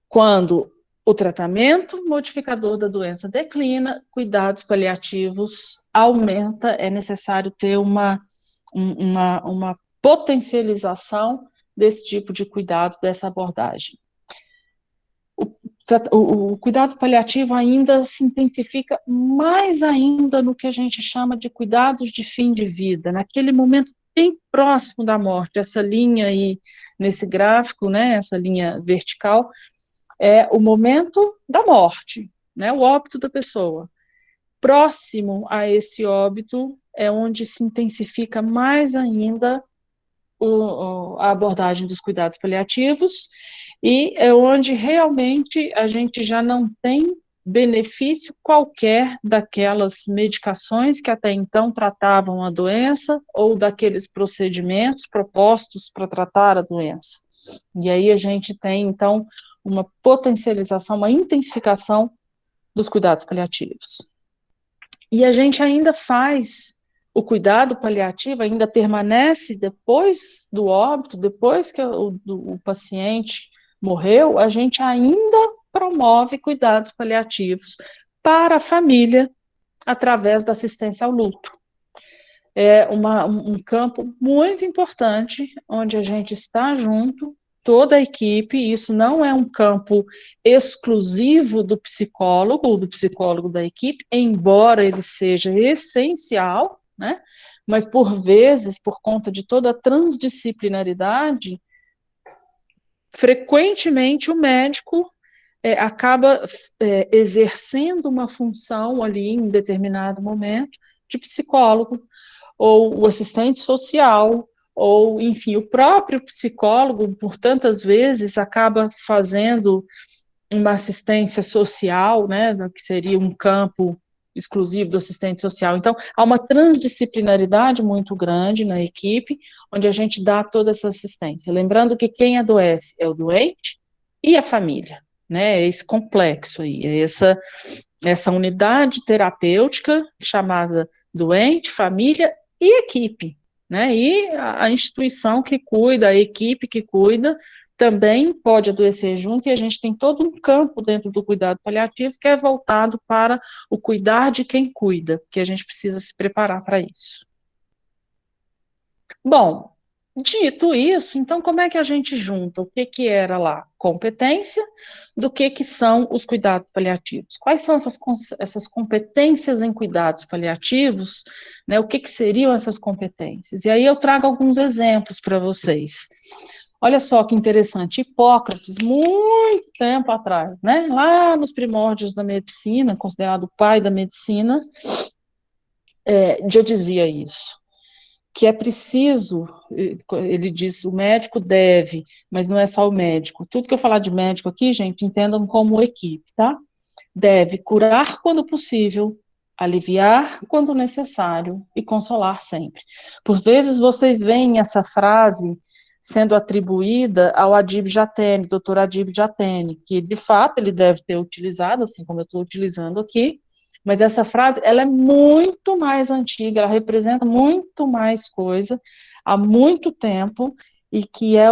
Speaker 1: quando o tratamento modificador da doença declina, cuidados paliativos aumenta, é necessário ter uma potencialização desse tipo de cuidado, dessa abordagem. O cuidado paliativo ainda se intensifica mais ainda no que a gente chama de cuidados de fim de vida, naquele momento bem próximo da morte. Essa linha aí, nesse gráfico, né, essa linha vertical, é o momento da morte, né, o óbito da pessoa. Próximo a esse óbito é onde se intensifica mais ainda a abordagem dos cuidados paliativos, e é onde realmente a gente já não tem benefício qualquer daquelas medicações que até então tratavam a doença, ou daqueles procedimentos propostos para tratar a doença. E aí a gente tem, então, uma potencialização, uma intensificação dos cuidados paliativos. E a gente ainda faz o cuidado paliativo, ainda permanece depois do óbito, depois que o paciente morreu, a gente ainda promove cuidados paliativos para a família através da assistência ao luto. É um campo muito importante, onde a gente está junto, toda a equipe. Isso não é um campo exclusivo do psicólogo ou do psicólogo da equipe, embora ele seja essencial, né? Mas por vezes, por conta de toda a transdisciplinaridade, frequentemente o médico acaba exercendo uma função ali em determinado momento de psicólogo, ou o assistente social, ou, enfim, o próprio psicólogo, por tantas vezes, acaba fazendo uma assistência social, né, que seria um campo exclusivo do assistente social. Então, há uma transdisciplinaridade muito grande na equipe, onde a gente dá toda essa assistência. Lembrando que quem adoece é o doente e a família, né, é esse complexo aí, é essa unidade terapêutica chamada doente, família e equipe, né? E a instituição que cuida, a equipe que cuida, também pode adoecer junto, e a gente tem todo um campo dentro do cuidado paliativo que é voltado para o cuidar de quem cuida, que a gente precisa se preparar para isso. Bom, dito isso, então como é que a gente junta o que era lá competência do que são os cuidados paliativos? Quais são essas competências em cuidados paliativos, né? O que seriam essas competências? E aí eu trago alguns exemplos para vocês. Olha só que interessante, Hipócrates, muito tempo atrás, né? Lá nos primórdios da medicina, considerado o pai da medicina, já dizia isso, que é preciso, ele diz, o médico deve, mas não é só o médico. Tudo que eu falar de médico aqui, gente, entendam como equipe, tá? Deve curar quando possível, aliviar quando necessário e consolar sempre. Por vezes vocês veem essa frase sendo atribuída ao Adib Jatene, doutor Adib Jatene, que de fato ele deve ter utilizado, assim como eu estou utilizando aqui, mas essa frase, ela é muito mais antiga, ela representa muito mais coisa, há muito tempo, e que é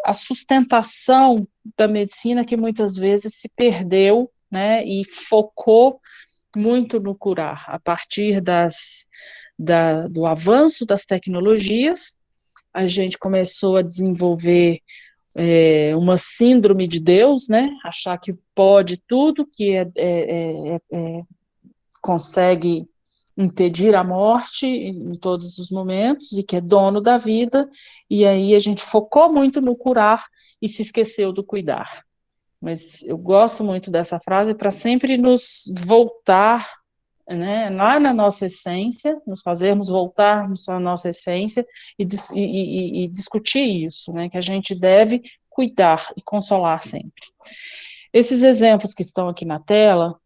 Speaker 1: a sustentação da medicina que muitas vezes se perdeu, né, e focou muito no curar, a partir do avanço das tecnologias. A gente começou a desenvolver uma síndrome de Deus, né, achar que pode tudo, que consegue impedir a morte em todos os momentos, e que é dono da vida, e aí a gente focou muito no curar e se esqueceu do cuidar. Mas eu gosto muito dessa frase para sempre nos voltar, né, lá na nossa essência, nos fazermos voltarmos à nossa essência e discutir isso, né, que a gente deve cuidar e consolar sempre. Esses exemplos que estão aqui na tela,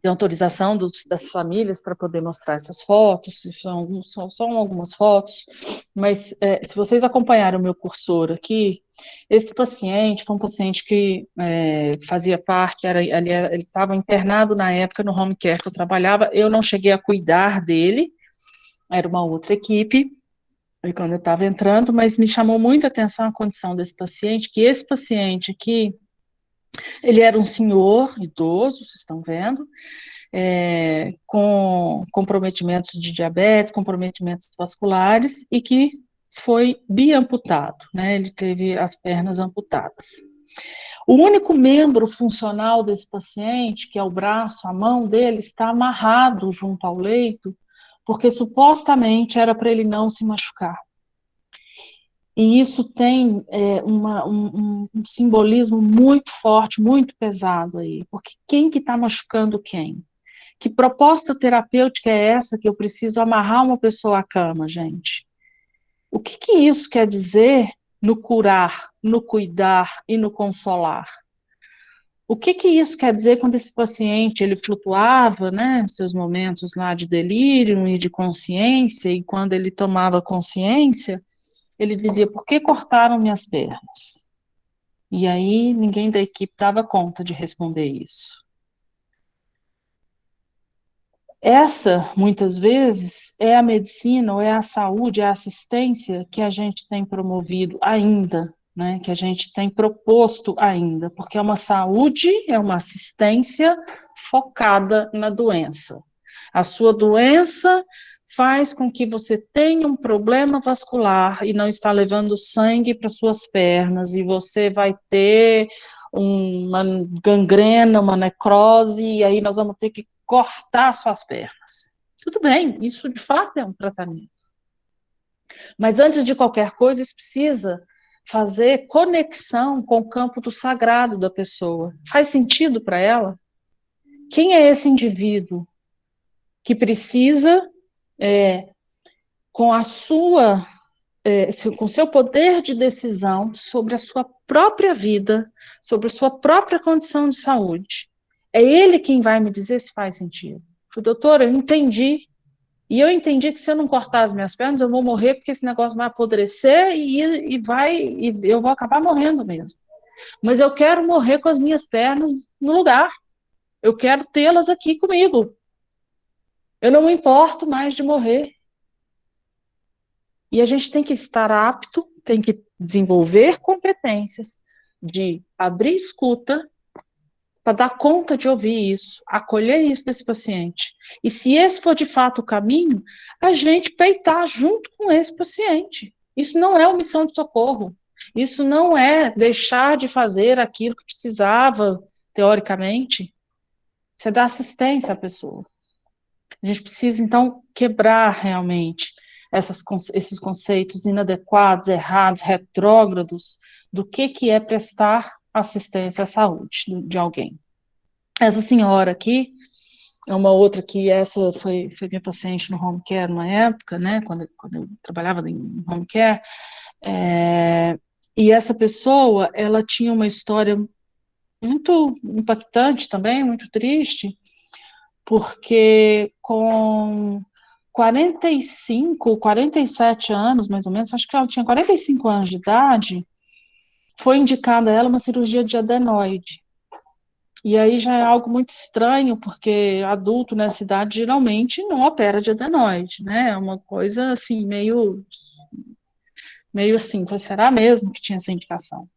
Speaker 1: tem autorização das famílias para poder mostrar essas fotos, são algumas fotos, mas se vocês acompanharem o meu cursor aqui, esse paciente foi um paciente que fazia parte, ele estava internado na época no home care que eu trabalhava, eu não cheguei a cuidar dele, era uma outra equipe, Foi quando eu estava entrando, mas me chamou muita atenção a condição desse paciente, que esse paciente aqui, ele era um senhor idoso, vocês estão vendo, com comprometimentos de diabetes, comprometimentos vasculares, e que foi biamputado, né? Ele teve as pernas amputadas. O único membro funcional desse paciente, que é o braço, a mão dele, está amarrado junto ao leito, porque supostamente era para ele não se machucar. E isso tem um simbolismo muito forte, muito pesado aí, porque quem que está machucando quem? Que proposta terapêutica é essa que eu preciso amarrar uma pessoa à cama, gente? O que que isso quer dizer no curar, no cuidar e no consolar? O que que isso quer dizer quando esse paciente, ele flutuava, né, seus momentos lá de delírio e de consciência, e quando ele tomava consciência, ele dizia, por que cortaram minhas pernas? E aí ninguém da equipe dava conta de responder isso. Essa, muitas vezes, é a medicina, ou é a saúde, é a assistência que a gente tem promovido ainda, né, que a gente tem proposto ainda, porque é uma saúde, é uma assistência focada na doença. A sua doença faz com que você tenha um problema vascular e não está levando sangue para suas pernas, e você vai ter uma gangrena, uma necrose, e aí nós vamos ter que cortar suas pernas. Tudo bem, isso de fato é um tratamento. Mas antes de qualquer coisa, isso precisa fazer conexão com o campo do sagrado da pessoa. Faz sentido para ela? Quem é esse indivíduo que precisa, com a sua, com seu poder de decisão sobre a sua própria vida, sobre a sua própria condição de saúde? É ele quem vai me dizer se faz sentido. Doutor, eu entendi. E eu entendi que se eu não cortar as minhas pernas, eu vou morrer, porque esse negócio vai apodrecer e eu vou acabar morrendo mesmo. Mas eu quero morrer com as minhas pernas no lugar. Eu quero tê-las aqui comigo. Eu não me importo mais de morrer. E a gente tem que estar apto, tem que desenvolver competências de abrir escuta para dar conta de ouvir isso, acolher isso desse paciente. E se esse for de fato o caminho, a gente peitar junto com esse paciente. Isso não é omissão de socorro. Isso não é deixar de fazer aquilo que precisava, teoricamente. Isso é dar assistência à pessoa. A gente precisa, então, quebrar realmente esses conceitos inadequados, errados, retrógrados, do que é prestar assistência à saúde de alguém. Essa senhora aqui, é uma outra que essa foi minha paciente no home care uma época, né, quando eu trabalhava em home care, e essa pessoa, ela tinha uma história muito impactante também, muito triste, porque com 45, 47 anos, mais ou menos, acho que ela tinha 45 anos de idade, foi indicada a ela uma cirurgia de adenoide. E aí já é algo muito estranho, porque adulto nessa idade geralmente não opera de adenoide, né? É uma coisa assim, meio assim, será mesmo que tinha essa indicação?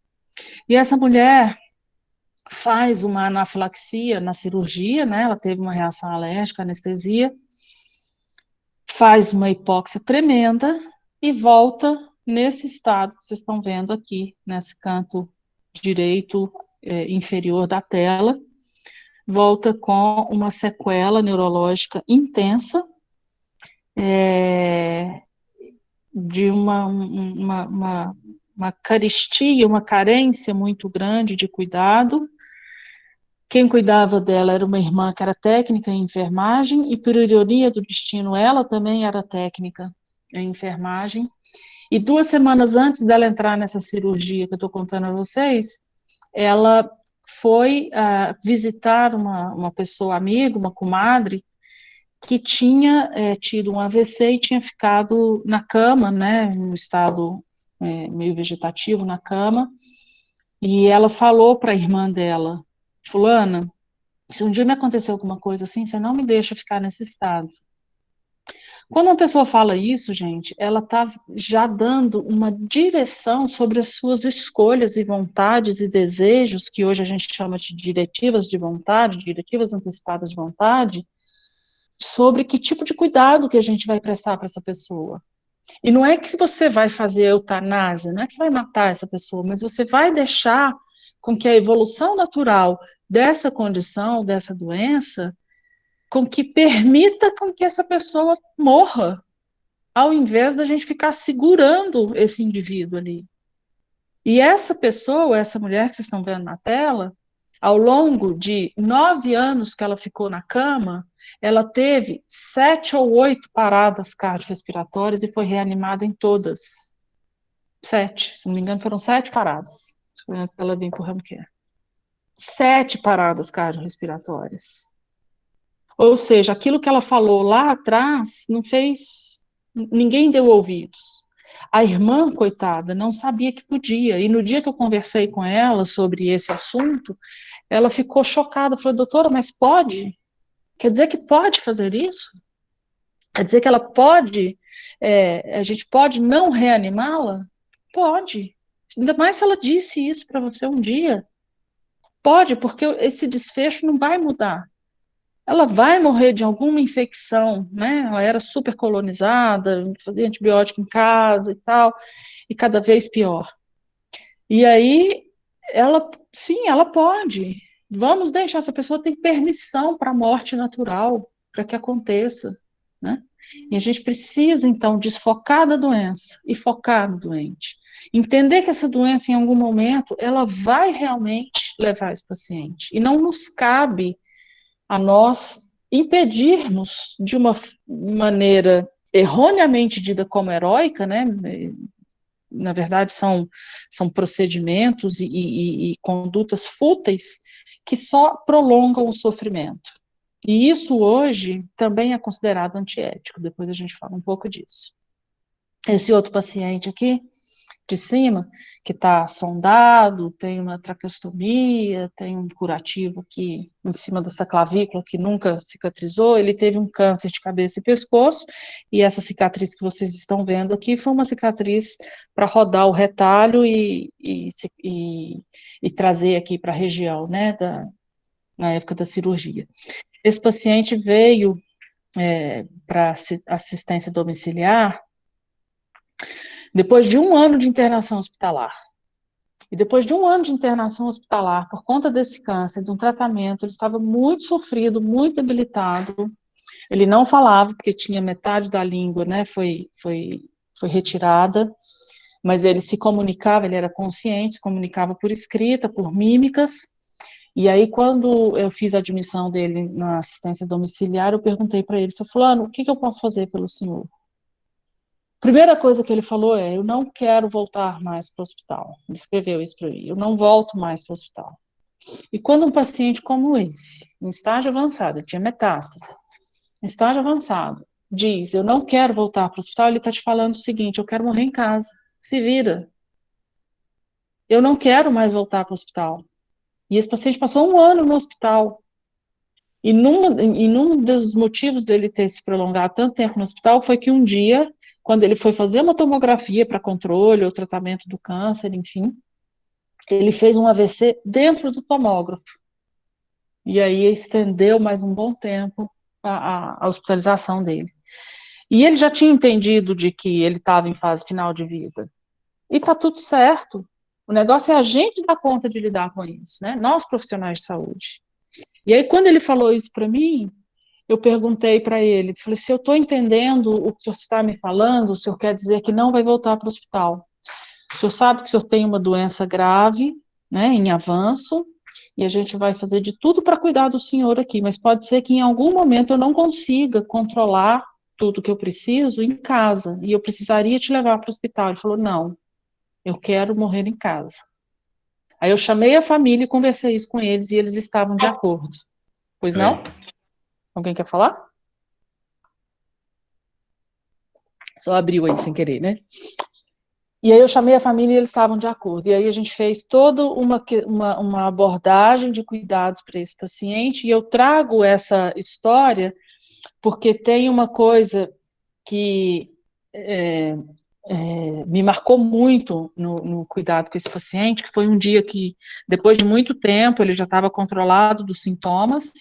Speaker 1: E essa mulher faz uma anafilaxia na cirurgia, né? Ela teve uma reação alérgica, anestesia, faz uma hipóxia tremenda e volta nesse estado que vocês estão vendo aqui, nesse canto direito inferior da tela, volta com uma sequela neurológica intensa, de uma carestia, uma carência muito grande de cuidado. Quem cuidava dela era uma irmã que era técnica em enfermagem, e por ironia do destino, ela também era técnica em enfermagem. E 2 semanas antes dela entrar nessa cirurgia que eu estou contando a vocês, ela foi visitar uma pessoa amiga, uma comadre, que tinha tido um AVC e tinha ficado na cama, né, no estado meio vegetativo na cama, e ela falou para a irmã dela, fulana, se um dia me acontecer alguma coisa assim, você não me deixa ficar nesse estado, Quando uma pessoa fala isso, gente, ela está já dando uma direção sobre as suas escolhas e vontades e desejos, que hoje a gente chama de diretivas de vontade, diretivas antecipadas de vontade, sobre que tipo de cuidado que a gente vai prestar para essa pessoa. E não é que você vai fazer eutanásia, não é que você vai matar essa pessoa, mas você vai deixar com que a evolução natural dessa condição, dessa doença, com que permita com que essa pessoa morra, ao invés da gente ficar segurando esse indivíduo ali. E essa pessoa, essa mulher que vocês estão vendo na tela, ao longo de 9 anos que ela ficou na cama, ela teve 7 ou 8 paradas cardiorrespiratórias e foi reanimada em todas. 7, se não me engano, foram 7 paradas. Antes dela vir para o home care. 7 paradas cardiorrespiratórias. Ou seja, aquilo que ela falou lá atrás não fez. Ninguém deu ouvidos. A irmã, coitada, não sabia que podia. E no dia que eu conversei com ela sobre esse assunto, ela ficou chocada. Falou, doutora, mas pode? Quer dizer que pode fazer isso? Quer dizer que ela pode, a gente pode não reanimá-la? Pode. Ainda mais se ela disse isso para você um dia. Pode, porque esse desfecho não vai mudar. Ela vai morrer de alguma infecção, né? Ela era super colonizada, fazia antibiótico em casa e tal, e cada vez pior. E aí, sim, ela pode. Vamos deixar, essa pessoa tem permissão para a morte natural, para que aconteça, né? E a gente precisa, então, desfocar da doença e focar no doente. Entender que essa doença, em algum momento, ela vai realmente levar esse paciente. E não nos cabe a nós impedirmos, de uma maneira erroneamente dita como heróica, né? Na verdade, são procedimentos e condutas fúteis que só prolongam o sofrimento. E isso hoje também é considerado antiético, depois a gente fala um pouco disso. Esse outro paciente aqui, de cima, que está sondado, tem uma traqueostomia, tem um curativo aqui em cima dessa clavícula que nunca cicatrizou, ele teve um câncer de cabeça e pescoço, e essa cicatriz que vocês estão vendo aqui foi uma cicatriz para rodar o retalho e trazer aqui para a região, né, na época da cirurgia. Esse paciente veio para assistência domiciliar depois de 1 ano de internação hospitalar. E depois de 1 ano de internação hospitalar, por conta desse câncer, de um tratamento, ele estava muito sofrido, muito debilitado. Ele não falava, porque tinha metade da língua, né, foi retirada, mas ele se comunicava, ele era consciente, se comunicava por escrita, por mímicas. E aí, quando eu fiz a admissão dele na assistência domiciliar, eu perguntei para ele, seu fulano, o que eu posso fazer pelo senhor? Primeira coisa que ele falou eu não quero voltar mais para o hospital. Ele escreveu isso para mim, eu não volto mais para o hospital. E quando um paciente como esse, em estágio avançado, ele tinha metástase, em estágio avançado, diz, eu não quero voltar para o hospital, ele está te falando o seguinte, eu quero morrer em casa, se vira. Eu não quero mais voltar para o hospital. E esse paciente passou 1 ano no hospital. E num dos motivos dele ter se prolongado tanto tempo no hospital foi que um dia, quando ele foi fazer uma tomografia para controle ou tratamento do câncer, enfim, ele fez um AVC dentro do tomógrafo. E aí estendeu mais um bom tempo a hospitalização dele. E ele já tinha entendido de que ele estava em fase final de vida. E está tudo certo. O negócio é a gente dar conta de lidar com isso, né? Nós, profissionais de saúde. E aí, quando ele falou isso para mim, eu perguntei para ele, falei, se eu estou entendendo o que o senhor está me falando, o senhor quer dizer que não vai voltar para o hospital. O senhor sabe que o senhor tem uma doença grave, né, em avanço, e a gente vai fazer de tudo para cuidar do senhor aqui, mas pode ser que em algum momento eu não consiga controlar tudo que eu preciso em casa, e eu precisaria te levar para o hospital. Ele falou, não, eu quero morrer em casa. Aí eu chamei a família e conversei isso com eles, e eles estavam de acordo. Pois não? Alguém quer falar? Só abriu aí sem querer, né? E aí eu chamei a família e eles estavam de acordo. E aí a gente fez toda uma abordagem de cuidados para esse paciente, e eu trago essa história porque tem uma coisa que me marcou muito no cuidado com esse paciente, que foi um dia que, depois de muito tempo, ele já estava controlado dos sintomas,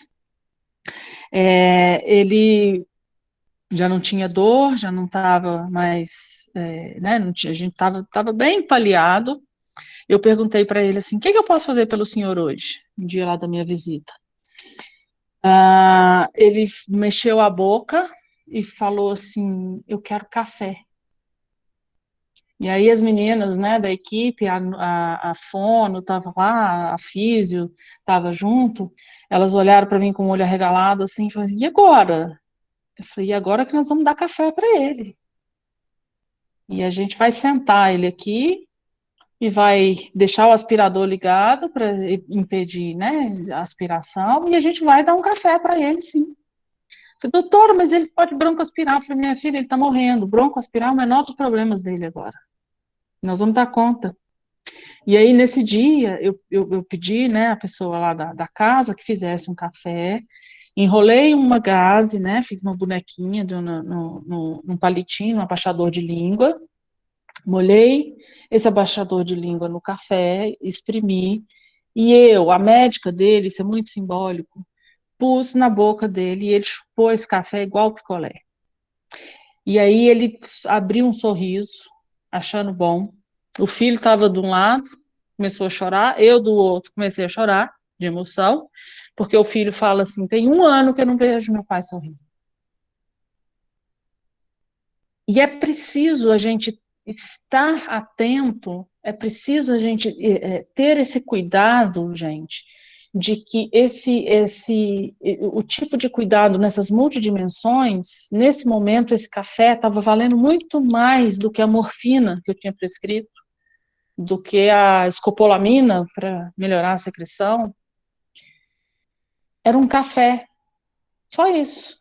Speaker 1: ele já não tinha dor, já não estava mais, né, não tinha, a gente estava bem paliado. Eu perguntei para ele assim, o que eu posso fazer pelo senhor hoje, no dia lá da minha visita? Ele mexeu a boca e falou assim, eu quero café. E aí as meninas, né, da equipe, a fono estava lá, a físio estava junto, elas olharam para mim com o olho arregalado assim, e falaram assim, e agora? Eu falei, e agora que nós vamos dar café para ele? E a gente vai sentar ele aqui e vai deixar o aspirador ligado para impedir, né, a aspiração, e a gente vai dar um café para ele, sim. Eu falei, doutora, mas ele pode broncoaspirar. Eu falei, minha filha, ele está morrendo, broncoaspirar é o menor dos problemas dele agora. Nós vamos dar conta. E aí, nesse dia, eu pedi, né, a pessoa lá da casa que fizesse um café, enrolei uma gaze, né, fiz uma bonequinha num palitinho, um abaixador de língua, molhei esse abaixador de língua no café, exprimi, e eu, a médica dele, isso é muito simbólico, pus na boca dele e ele chupou esse café igual picolé. E aí ele abriu um sorriso, achando bom. O filho estava de um lado, começou a chorar, eu do outro comecei a chorar, de emoção, porque o filho fala assim, tem 1 ano que eu não vejo meu pai sorrir. E é preciso a gente estar atento, é preciso a gente ter esse cuidado, gente, de que o tipo de cuidado nessas multidimensões, nesse momento esse café estava valendo muito mais do que a morfina que eu tinha prescrito, do que a escopolamina para melhorar a secreção. Era um café, só isso.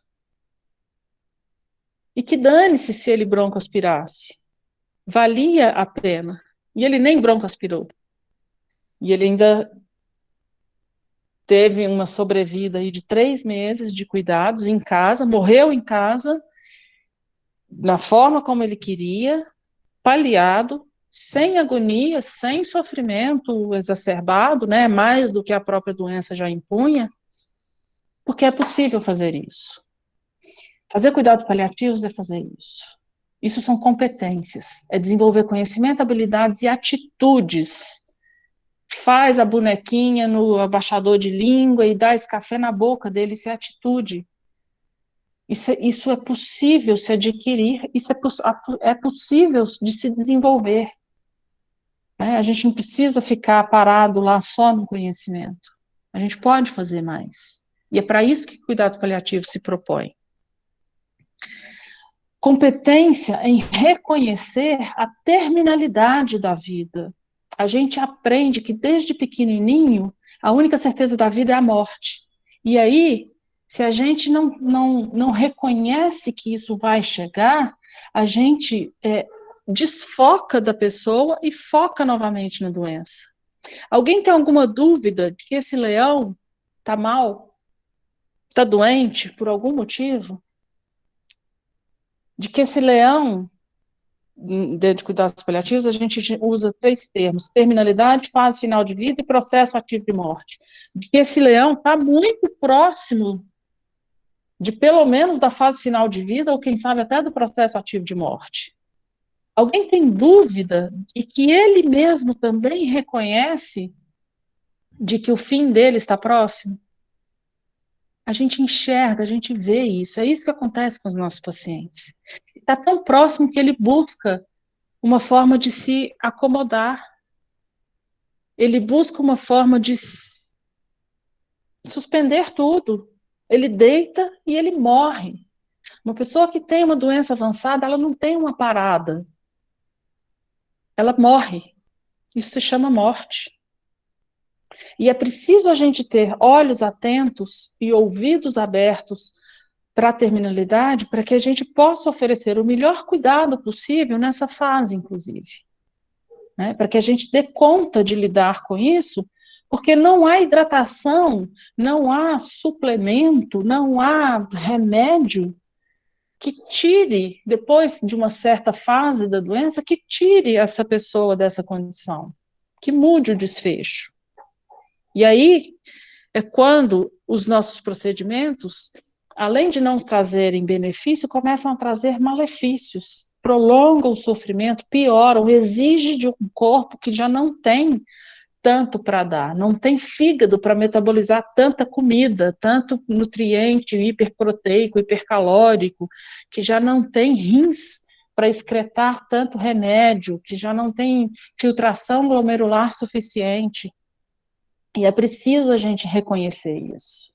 Speaker 1: E que dane-se se ele broncoaspirasse. Valia a pena. E ele nem broncoaspirou. E ele ainda teve uma sobrevida aí de 3 meses de cuidados em casa, morreu em casa, na forma como ele queria, paliado, sem agonia, sem sofrimento exacerbado, né, mais do que a própria doença já impunha, porque é possível fazer isso. Fazer cuidados paliativos é fazer isso. Isso são competências, é desenvolver conhecimento, habilidades e atitudes. Faz a bonequinha no abaixador de língua e dá esse café na boca dele, isso é atitude. Isso é possível se adquirir, isso é possível de se desenvolver. Né? A gente não precisa ficar parado lá só no conhecimento. A gente pode fazer mais. E é para isso que cuidados paliativos se propõe. Competência em reconhecer a terminalidade da vida. A gente aprende que desde pequenininho a única certeza da vida é a morte. E aí, se a gente não reconhece que isso vai chegar, a gente desfoca da pessoa e foca novamente na doença. Alguém tem alguma dúvida de que esse leão está mal? Está doente por algum motivo? De que esse leão, dentro de cuidados paliativos, a gente usa 3 termos: terminalidade, fase final de vida e processo ativo de morte. De que esse leão está muito próximo de, pelo menos, da fase final de vida, ou quem sabe até do processo ativo de morte. Alguém tem dúvida de que ele mesmo também reconhece de que o fim dele está próximo? A gente enxerga, a gente vê isso, é isso que acontece com os nossos pacientes. Está tão próximo que ele busca uma forma de se acomodar, ele busca uma forma de suspender tudo, ele deita e ele morre. Uma pessoa que tem uma doença avançada, ela não tem uma parada, ela morre, isso se chama morte. E é preciso a gente ter olhos atentos e ouvidos abertos para a terminalidade, para que a gente possa oferecer o melhor cuidado possível nessa fase, inclusive. Né? Para que a gente dê conta de lidar com isso, porque não há hidratação, não há suplemento, não há remédio que tire, depois de uma certa fase da doença, que tire essa pessoa dessa condição, que mude o desfecho. E aí é quando os nossos procedimentos, além de não trazerem benefício, começam a trazer malefícios, prolongam o sofrimento, pioram, exige de um corpo que já não tem tanto para dar, não tem fígado para metabolizar tanta comida, tanto nutriente hiperproteico, hipercalórico, que já não tem rins para excretar tanto remédio, que já não tem filtração glomerular suficiente. E é preciso a gente reconhecer isso.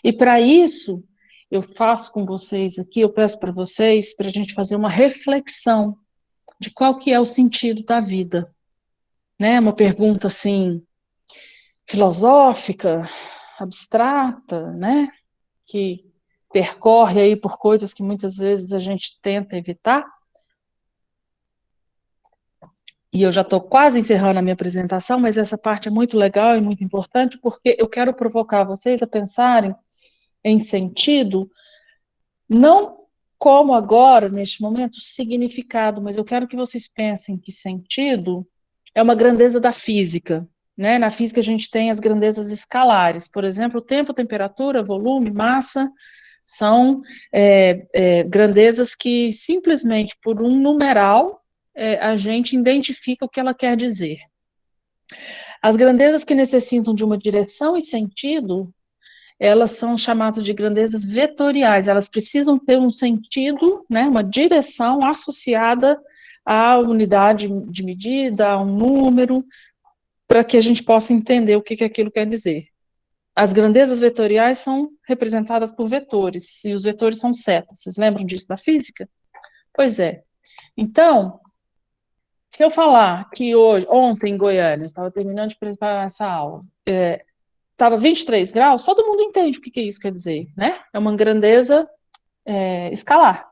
Speaker 1: E para isso, eu faço com vocês aqui, eu peço para vocês, para a gente fazer uma reflexão de qual que é o sentido da vida. Né? Uma pergunta assim, filosófica, abstrata, né? Que percorre aí por coisas que muitas vezes a gente tenta evitar. E eu já estou quase encerrando a minha apresentação, mas essa parte é muito legal e muito importante, porque eu quero provocar vocês a pensarem em sentido, não como agora, neste momento, significado, mas eu quero que vocês pensem que sentido é uma grandeza da física, né? Na física a gente tem as grandezas escalares, por exemplo, tempo, temperatura, volume, massa, são grandezas que simplesmente por um numeral a gente identifica o que ela quer dizer. As grandezas que necessitam de uma direção e sentido, elas são chamadas de grandezas vetoriais, elas precisam ter um sentido, né, uma direção associada à unidade de medida, a um número, para que a gente possa entender o que aquilo quer dizer. As grandezas vetoriais são representadas por vetores, e os vetores são setas. Vocês lembram disso da física? Pois é. Então, se eu falar que ontem em Goiânia, estava terminando de preparar essa aula, estava 23 graus, todo mundo entende o que isso quer dizer, né? É uma grandeza escalar.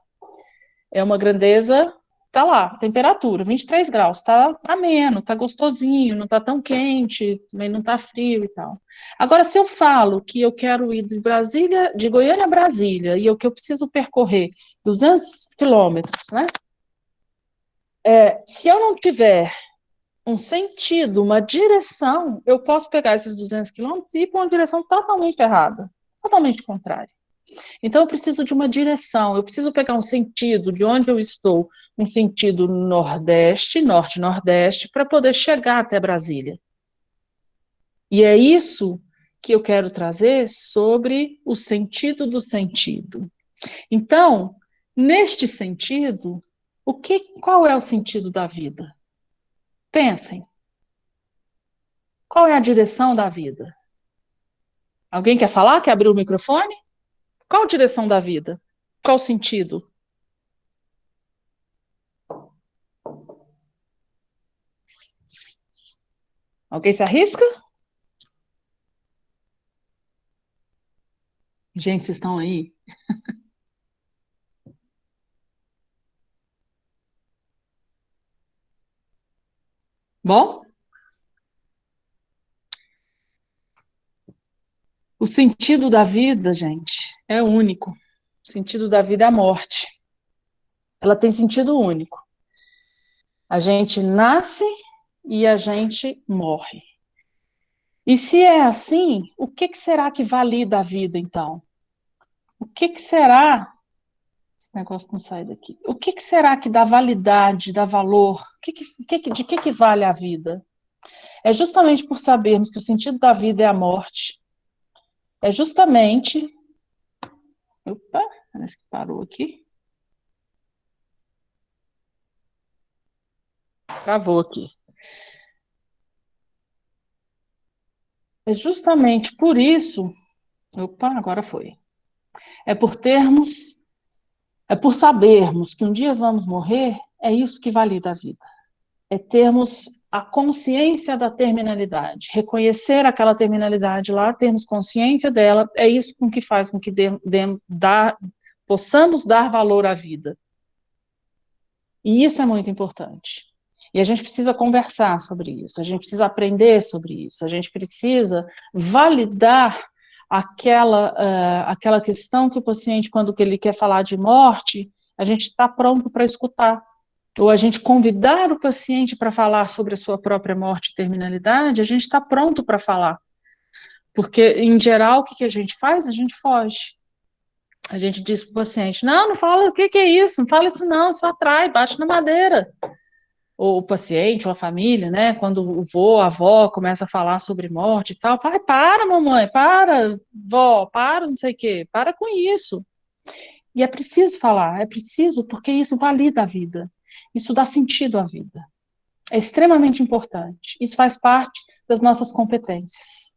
Speaker 1: É uma grandeza, tá lá, temperatura, 23 graus, tá ameno, tá gostosinho, não tá tão quente, também não tá frio e tal. Agora, se eu falo que eu quero ir de Goiânia a Brasília, e que eu preciso percorrer 200 quilômetros, né? Se eu não tiver um sentido, uma direção, eu posso pegar esses 200 quilômetros e ir para uma direção totalmente errada, totalmente contrária. Então, eu preciso de uma direção, eu preciso pegar um sentido de onde eu estou, um sentido nordeste, norte-nordeste, para poder chegar até Brasília. E é isso que eu quero trazer sobre o sentido do sentido. Então, neste sentido, qual é o sentido da vida? Pensem. Qual é a direção da vida? Alguém quer falar? Quer abrir o microfone? Qual a direção da vida? Qual o sentido? Alguém se arrisca? Gente, vocês estão aí? Bom? O sentido da vida, gente, é único. O sentido da vida é a morte. Ela tem sentido único. A gente nasce e a gente morre. E se é assim, o que será que valida a vida, então? O que será... Esse negócio não sai daqui. O que será que dá validade, dá valor? De que vale a vida? É justamente por sabermos que o sentido da vida é a morte. É justamente... Opa, parece que parou aqui. Travou aqui. É justamente por isso... Opa, agora foi. É por sabermos que um dia vamos morrer, é isso que valida a vida. É termos a consciência da terminalidade, reconhecer aquela terminalidade lá, termos consciência dela, é isso que faz com que possamos dar valor à vida. E isso é muito importante. E a gente precisa conversar sobre isso, a gente precisa aprender sobre isso, a gente precisa validar aquela questão que o paciente, quando ele quer falar de morte, a gente está pronto para escutar. Ou a gente convidar o paciente para falar sobre a sua própria morte e terminalidade, a gente está pronto para falar. Porque, em geral, o que a gente faz? A gente foge. A gente diz para o paciente, não fala, o que é isso? Não fala isso não, isso atrai, bate na madeira. Ou o paciente, ou a família, né, quando o vô, a avó começa a falar sobre morte e tal, fala, para, mamãe, para, vó, para, não sei o quê, para com isso. E é preciso falar, é preciso, porque isso valida a vida, isso dá sentido à vida. É extremamente importante, isso faz parte das nossas competências.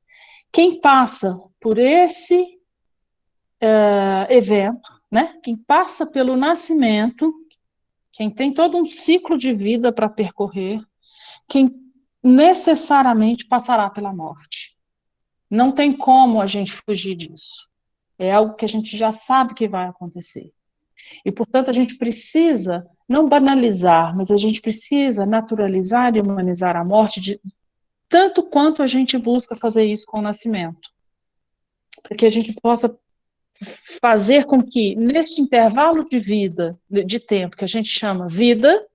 Speaker 1: Quem passa por esse evento, né, quem passa pelo nascimento, quem tem todo um ciclo de vida para percorrer, quem necessariamente passará pela morte. Não tem como a gente fugir disso. É algo que a gente já sabe que vai acontecer. E, portanto, a gente precisa não banalizar, mas a gente precisa naturalizar e humanizar a morte tanto quanto a gente busca fazer isso com o nascimento. Para que a gente possa fazer com que, neste intervalo de vida, de tempo que a gente chama vida,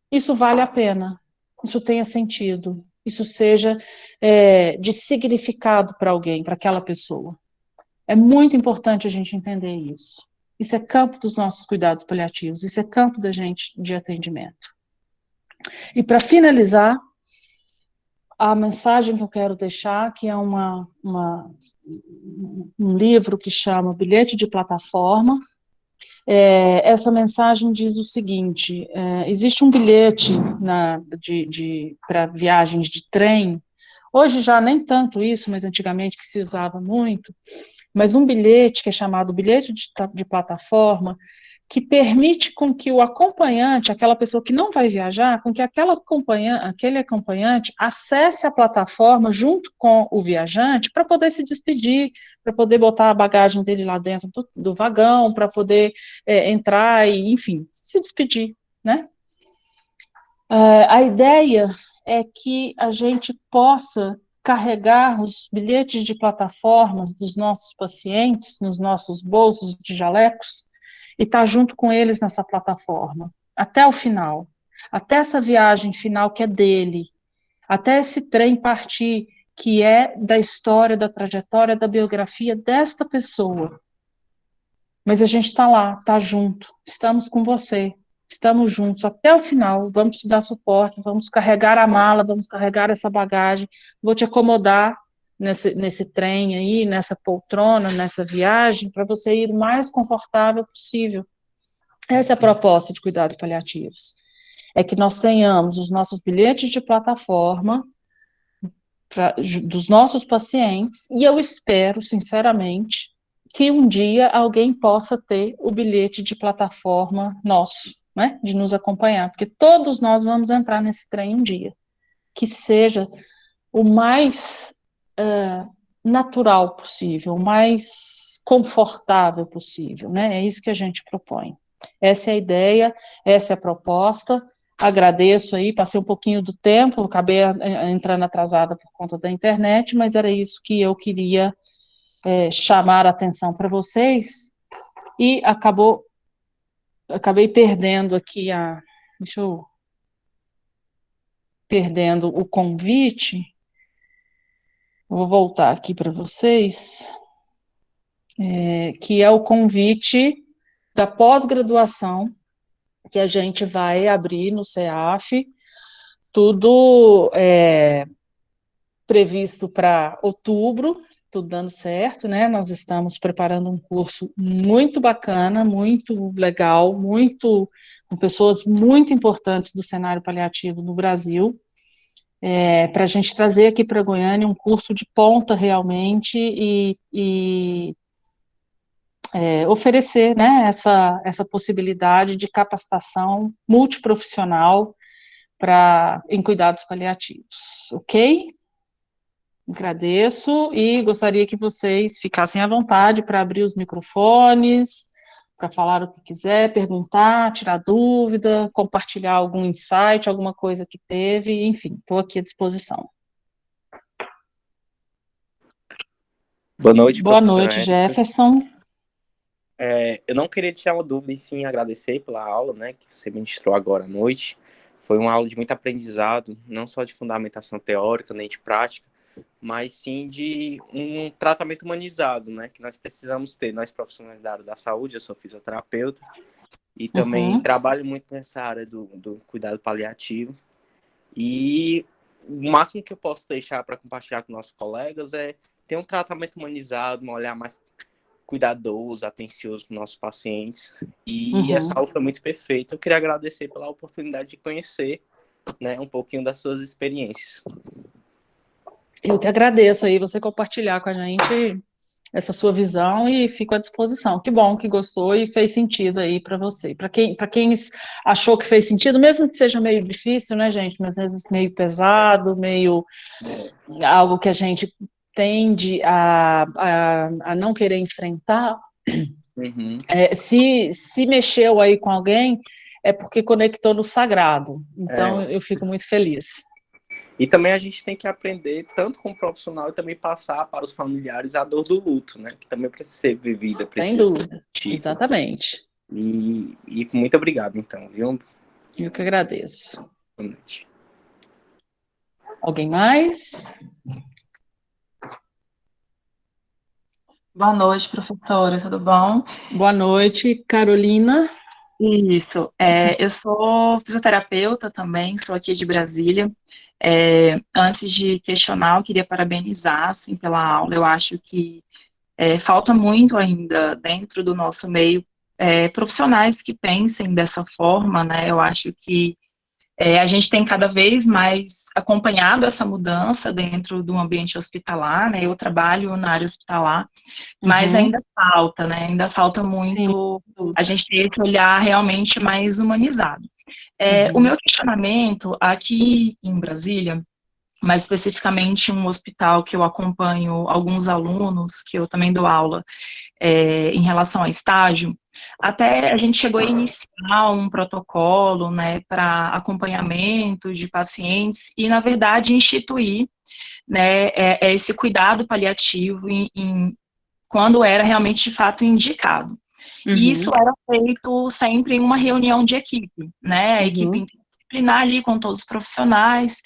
Speaker 1: isso vale a pena, isso tenha sentido, isso seja de significado para alguém, para aquela pessoa. É muito importante a gente entender isso. Isso é campo dos nossos cuidados paliativos, isso é campo da gente de atendimento. E para finalizar, a mensagem que eu quero deixar, que é um livro que chama Bilhete de Plataforma. Essa mensagem diz o seguinte, existe um bilhete para viagens de trem, hoje já nem tanto isso, mas antigamente que se usava muito, mas um bilhete que é chamado bilhete de plataforma, que permite com que o acompanhante, aquela pessoa que não vai viajar, com que aquele acompanhante acesse a plataforma junto com o viajante para poder se despedir, para poder botar a bagagem dele lá dentro do vagão, para poder entrar e, enfim, se despedir, né? A ideia é que a gente possa carregar os bilhetes de plataformas dos nossos pacientes nos nossos bolsos de jalecos e estar junto com eles nessa plataforma, até o final, até essa viagem final que é dele, até esse trem partir, que é da história, da trajetória, da biografia desta pessoa. Mas a gente está lá, está junto, estamos com você, estamos juntos até o final, vamos te dar suporte, vamos carregar a mala, vamos carregar essa bagagem, vou te acomodar nesse trem aí, nessa poltrona, nessa viagem, para você ir o mais confortável possível. Essa é a proposta de cuidados paliativos. É que nós tenhamos os nossos bilhetes de plataforma dos nossos pacientes, e eu espero, sinceramente, que um dia alguém possa ter o bilhete de plataforma nosso, né, de nos acompanhar, porque todos nós vamos entrar nesse trem um dia, que seja o mais natural possível, o mais confortável possível, né, é isso que a gente propõe. Essa é a ideia, essa é a proposta. Agradeço aí, passei um pouquinho do tempo, acabei entrando atrasada por conta da internet, mas era isso que eu queria chamar a atenção para vocês, e acabei perdendo aqui perdendo o convite. Vou voltar aqui para vocês, que é o convite da pós-graduação que a gente vai abrir no CEAF, tudo previsto para outubro, tudo dando certo, né? Nós estamos preparando um curso muito bacana, muito legal, com pessoas muito importantes do cenário paliativo no Brasil, para a gente trazer aqui para Goiânia um curso de ponta realmente e oferecer, né, essa possibilidade de capacitação multiprofissional em cuidados paliativos, ok? Agradeço e gostaria que vocês ficassem à vontade para abrir os microfones, para falar o que quiser, perguntar, tirar dúvida, compartilhar algum insight, alguma coisa que teve, enfim, estou aqui à disposição.
Speaker 3: Boa noite,
Speaker 1: Boa
Speaker 3: professora
Speaker 1: noite,
Speaker 3: Érica.
Speaker 1: Jefferson.
Speaker 3: Eu não queria tirar uma dúvida e sim agradecer pela aula, né, que você ministrou agora à noite. Foi uma aula de muito aprendizado, não só de fundamentação teórica, nem de prática, mas sim de um tratamento humanizado, né, que nós precisamos ter, nós profissionais da área da saúde. Eu sou fisioterapeuta e também trabalho muito nessa área do cuidado paliativo. E o máximo que eu posso deixar para compartilhar com nossos colegas é ter um tratamento humanizado, um olhar mais cuidadoso, atencioso com nossos pacientes. E essa aula foi muito perfeita. Eu queria agradecer pela oportunidade de conhecer, né, um pouquinho das suas experiências.
Speaker 1: Eu que agradeço aí você compartilhar com a gente essa sua visão e fico à disposição. Que bom que gostou e fez sentido aí para você. Para quem achou que fez sentido, mesmo que seja meio difícil, né, gente? Mas às vezes meio pesado, meio algo que a gente tende a não querer enfrentar. Se mexeu aí com alguém, é porque conectou no sagrado. Então, eu fico muito feliz.
Speaker 3: E também a gente tem que aprender, tanto como profissional, e também passar para os familiares a dor do luto, né? Que também precisa ser vivida, precisa
Speaker 1: Sem dúvida.
Speaker 3: ser sentida.
Speaker 1: Exatamente.
Speaker 3: E muito obrigado, então, viu?
Speaker 1: Eu que agradeço.
Speaker 3: Boa noite.
Speaker 1: Alguém mais?
Speaker 5: Boa noite, professora, tudo bom?
Speaker 1: Boa noite, Carolina.
Speaker 5: Isso, eu sou fisioterapeuta também, sou aqui de Brasília. Antes de questionar, eu queria parabenizar, assim, pela aula. Eu acho que falta muito ainda dentro do nosso meio profissionais que pensem dessa forma, né? Eu acho que a gente tem cada vez mais acompanhado essa mudança dentro do ambiente hospitalar, né? Eu trabalho na área hospitalar, mas ainda falta, né? Ainda falta muito a gente ter esse olhar realmente mais humanizado. O meu questionamento aqui em Brasília, mais especificamente um hospital que eu acompanho alguns alunos, que eu também dou aula, em relação a estágio, até a gente chegou a iniciar um protocolo, né, para acompanhamento de pacientes e, na verdade, instituir, né, esse cuidado paliativo quando era realmente, de fato, indicado. E isso era feito sempre em uma reunião de equipe, né, a equipe interdisciplinar ali com todos os profissionais,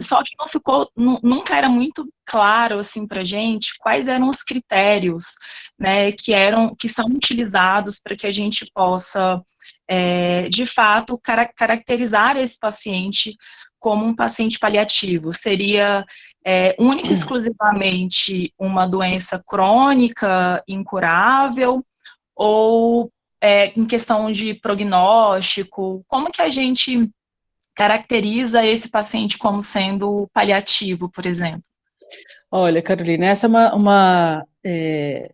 Speaker 5: só que não ficou, nunca era muito claro, assim, para a gente, quais eram os critérios, né, que são utilizados para que a gente possa, de fato, caracterizar esse paciente como um paciente paliativo. Seria única e exclusivamente uma doença crônica, incurável, ou em questão de prognóstico, como que a gente caracteriza esse paciente como sendo paliativo, por exemplo?
Speaker 1: Olha, Carolina, essa é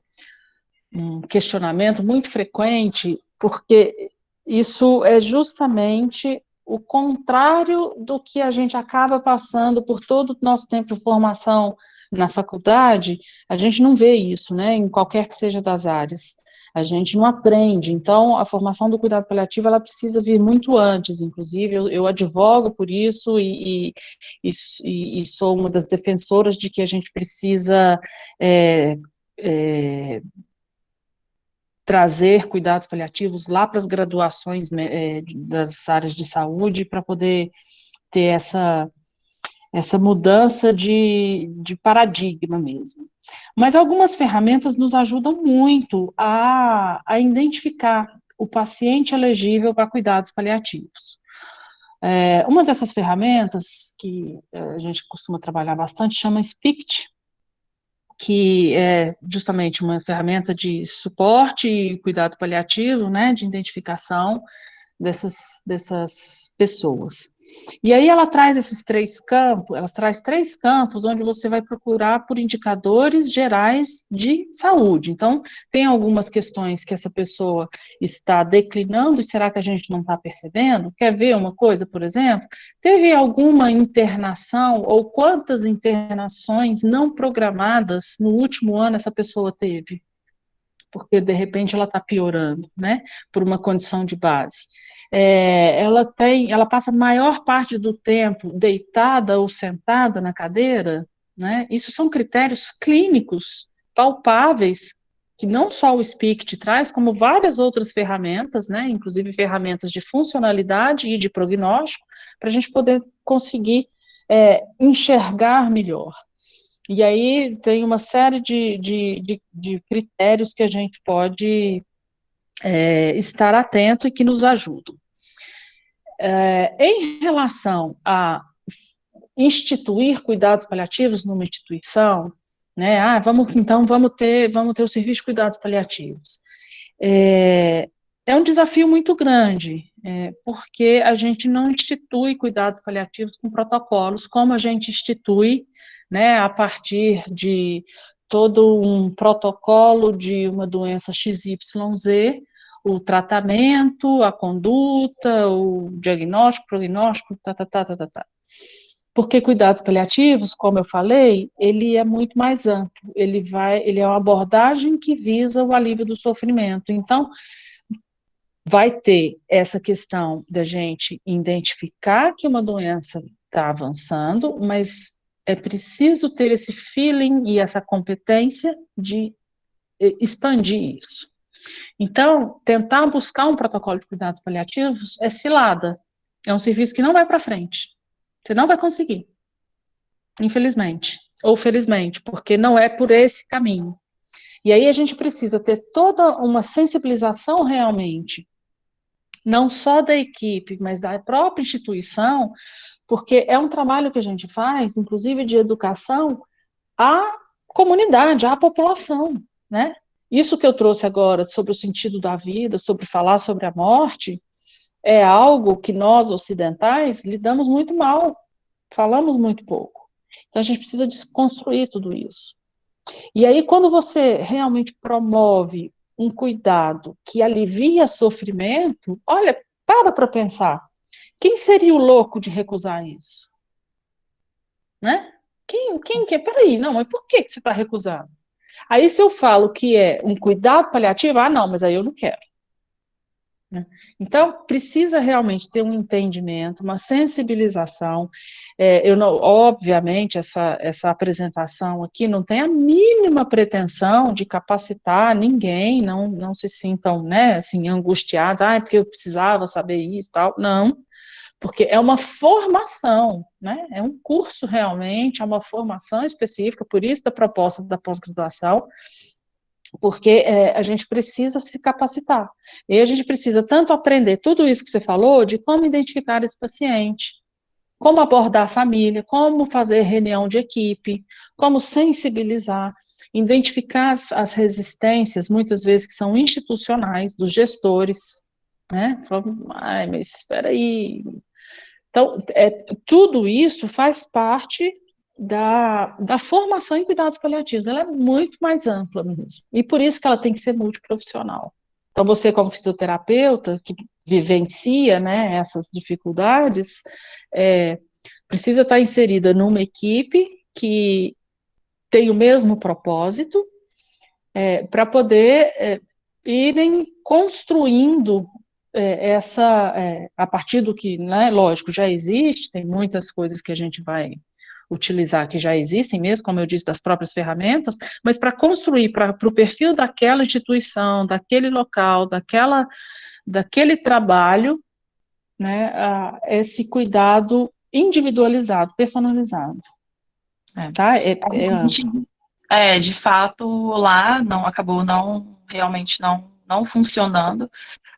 Speaker 1: um questionamento muito frequente, porque isso é justamente o contrário do que a gente acaba passando por todo o nosso tempo de formação na faculdade. A gente não vê isso, né, em qualquer que seja das áreas. A gente não aprende. Então, a formação do cuidado paliativo, ela precisa vir muito antes, inclusive, eu advogo por isso e sou uma das defensoras de que a gente precisa trazer cuidados paliativos lá para as graduações das áreas de saúde, para poder ter essa mudança de paradigma mesmo. Mas algumas ferramentas nos ajudam muito a identificar o paciente elegível para cuidados paliativos. Uma dessas ferramentas que a gente costuma trabalhar bastante chama SPICT, que é justamente uma ferramenta de suporte e cuidado paliativo, né, de identificação dessas pessoas. E aí ela traz três campos onde você vai procurar por indicadores gerais de saúde. Então, tem algumas questões que essa pessoa está declinando, e será que a gente não está percebendo? Quer ver uma coisa, por exemplo? Teve alguma internação, ou quantas internações não programadas no último ano essa pessoa teve? Porque, de repente, ela está piorando, né, por uma condição de base. Ela passa a maior parte do tempo deitada ou sentada na cadeira, né? Isso são critérios clínicos palpáveis, que não só o SPIC te traz, como várias outras ferramentas, né, inclusive ferramentas de funcionalidade e de prognóstico, para a gente poder conseguir enxergar melhor. E aí tem uma série de critérios que a gente pode estar atento e que nos ajudam. Em relação a instituir cuidados paliativos numa instituição, né? Vamos ter o serviço de cuidados paliativos. É um desafio muito grande, porque a gente não institui cuidados paliativos com protocolos, como a gente institui, né, a partir de todo um protocolo de uma doença XYZ, o tratamento, a conduta, o diagnóstico, prognóstico, Porque cuidados paliativos, como eu falei, ele é muito mais amplo, ele é uma abordagem que visa o alívio do sofrimento. Então, vai ter essa questão da gente identificar que uma doença está avançando, mas é preciso ter esse feeling e essa competência de expandir isso. Então, tentar buscar um protocolo de cuidados paliativos é cilada, é um serviço que não vai para frente. Você não vai conseguir, infelizmente, ou felizmente, porque não é por esse caminho. E aí a gente precisa ter toda uma sensibilização realmente, não só da equipe, mas da própria instituição, porque é um trabalho que a gente faz, inclusive de educação, à comunidade, à população, né? Isso que eu trouxe agora sobre o sentido da vida, sobre falar sobre a morte, é algo que nós ocidentais lidamos muito mal, falamos muito pouco. Então a gente precisa desconstruir tudo isso. E aí, quando você realmente promove um cuidado que alivia sofrimento, olha, para pensar. Quem seria o louco de recusar isso? Né? Quem quer? Peraí, não, mas por que você está recusando? Aí, se eu falo que é um cuidado paliativo, não, mas aí eu não quero. Então, precisa realmente ter um entendimento, uma sensibilização. Obviamente, essa apresentação aqui não tem a mínima pretensão de capacitar ninguém, não se sintam, né, assim, angustiados, porque eu precisava saber isso e tal. Não, porque é uma formação, né? É um curso realmente, é uma formação específica, por isso da proposta da pós-graduação, porque a gente precisa se capacitar. E a gente precisa tanto aprender tudo isso que você falou, de como identificar esse paciente, como abordar a família, como fazer reunião de equipe, como sensibilizar, identificar as resistências, muitas vezes que são institucionais, dos gestores, né? Mas espera aí. Então, tudo isso faz parte da formação em cuidados paliativos, ela é muito mais ampla mesmo, e por isso que ela tem que ser multiprofissional. Então, você como fisioterapeuta, que vivencia, né, essas dificuldades, precisa estar inserida numa equipe que tem o mesmo propósito, para poder irem construindo a partir do que, né, lógico, já existe, tem muitas coisas que a gente vai utilizar que já existem mesmo, como eu disse, das próprias ferramentas, mas para construir para o perfil daquela instituição, daquele local, daquele trabalho, né, esse cuidado individualizado, personalizado. Tá?
Speaker 5: De fato, lá acabou realmente não funcionando,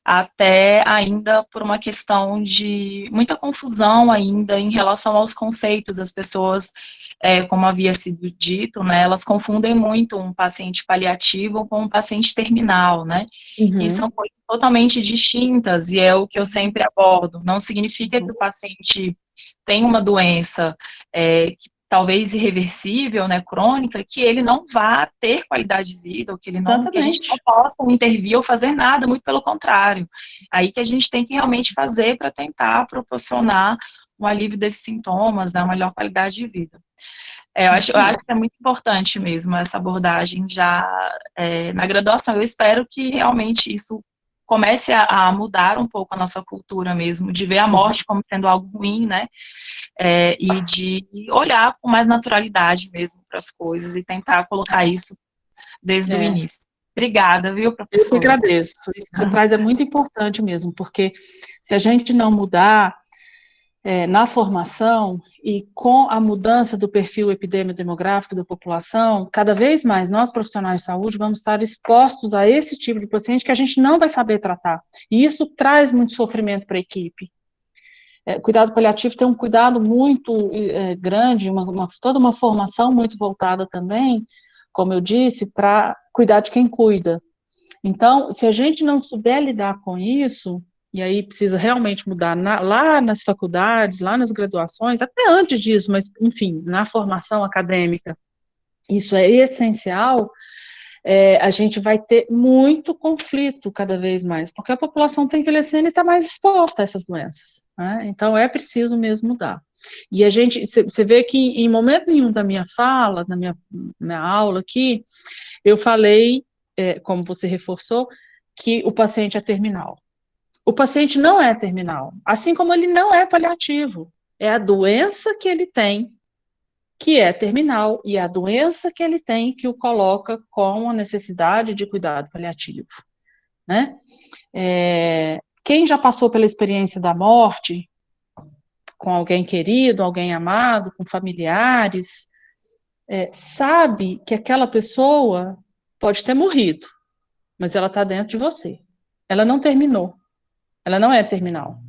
Speaker 5: até ainda por uma questão de muita confusão ainda em relação aos conceitos. As pessoas, como havia sido dito, né, elas confundem muito um paciente paliativo com um paciente terminal, né, e são coisas totalmente distintas, e é o que eu sempre abordo. Não significa que o paciente tem uma doença que talvez irreversível, né, crônica, que ele não vá ter qualidade de vida, ou que a gente não possa intervir ou fazer nada, muito pelo contrário. Aí que a gente tem que realmente fazer para tentar proporcionar um alívio desses sintomas, né, uma melhor qualidade de vida. Eu acho que é muito importante mesmo essa abordagem já na graduação. Eu espero que realmente isso comece a mudar um pouco a nossa cultura mesmo, de ver a morte como sendo algo ruim, né, e de olhar com mais naturalidade mesmo para as coisas e tentar colocar isso desde o
Speaker 1: É.
Speaker 5: início. Obrigada, viu,
Speaker 1: Eu que
Speaker 5: professora?
Speaker 1: agradeço. Isso que você traz é muito importante mesmo, porque se a gente não mudar na formação e com a mudança do perfil epidemiodemográfico da população, cada vez mais nós, profissionais de saúde, vamos estar expostos a esse tipo de paciente que a gente não vai saber tratar. E isso traz muito sofrimento para a equipe. Cuidado paliativo tem um cuidado muito grande, toda uma formação muito voltada também, como eu disse, para cuidar de quem cuida. Então, se a gente não souber lidar com isso, e aí precisa realmente mudar lá nas faculdades, lá nas graduações, até antes disso, mas, enfim, na formação acadêmica, isso é essencial, a gente vai ter muito conflito cada vez mais, porque a população está envelhecendo e está mais exposta a essas doenças, né? Então, é preciso mesmo mudar. E você vê que em momento nenhum da minha fala, da minha aula aqui, eu falei, como você reforçou, que o paciente é terminal. O paciente não é terminal, assim como ele não é paliativo. É a doença que ele tem que é terminal e é a doença que ele tem que o coloca com a necessidade de cuidado paliativo, né? Quem já passou pela experiência da morte, com alguém querido, alguém amado, com familiares, sabe que aquela pessoa pode ter morrido, mas ela está dentro de você. Ela não terminou. Ela não é terminal.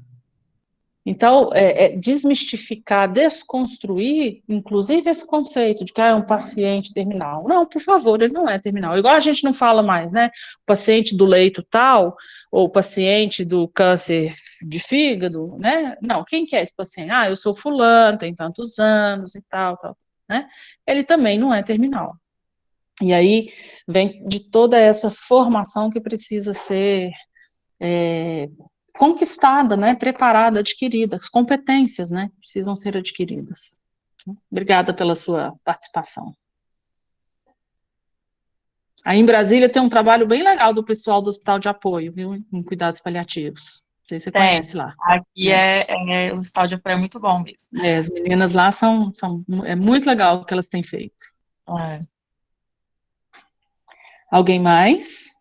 Speaker 1: Então, desmistificar, desconstruir, inclusive esse conceito de que é um paciente terminal. Não, por favor, ele não é terminal. Igual a gente não fala mais, né? O paciente do leito tal, ou o paciente do câncer de fígado, né? Não, quem que é esse paciente? Ah, eu sou fulano, tem tantos anos e tal, né? Ele também não é terminal. E aí vem de toda essa formação que precisa ser conquistada, né, preparada, adquirida, as competências, né, precisam ser adquiridas. Obrigada pela sua participação. Aí em Brasília tem um trabalho bem legal do pessoal do Hospital de Apoio, viu, em cuidados paliativos. Não sei se você conhece lá.
Speaker 5: Aqui o hospital de apoio é muito bom mesmo.
Speaker 1: As meninas lá é muito legal o que elas têm feito. Alguém mais?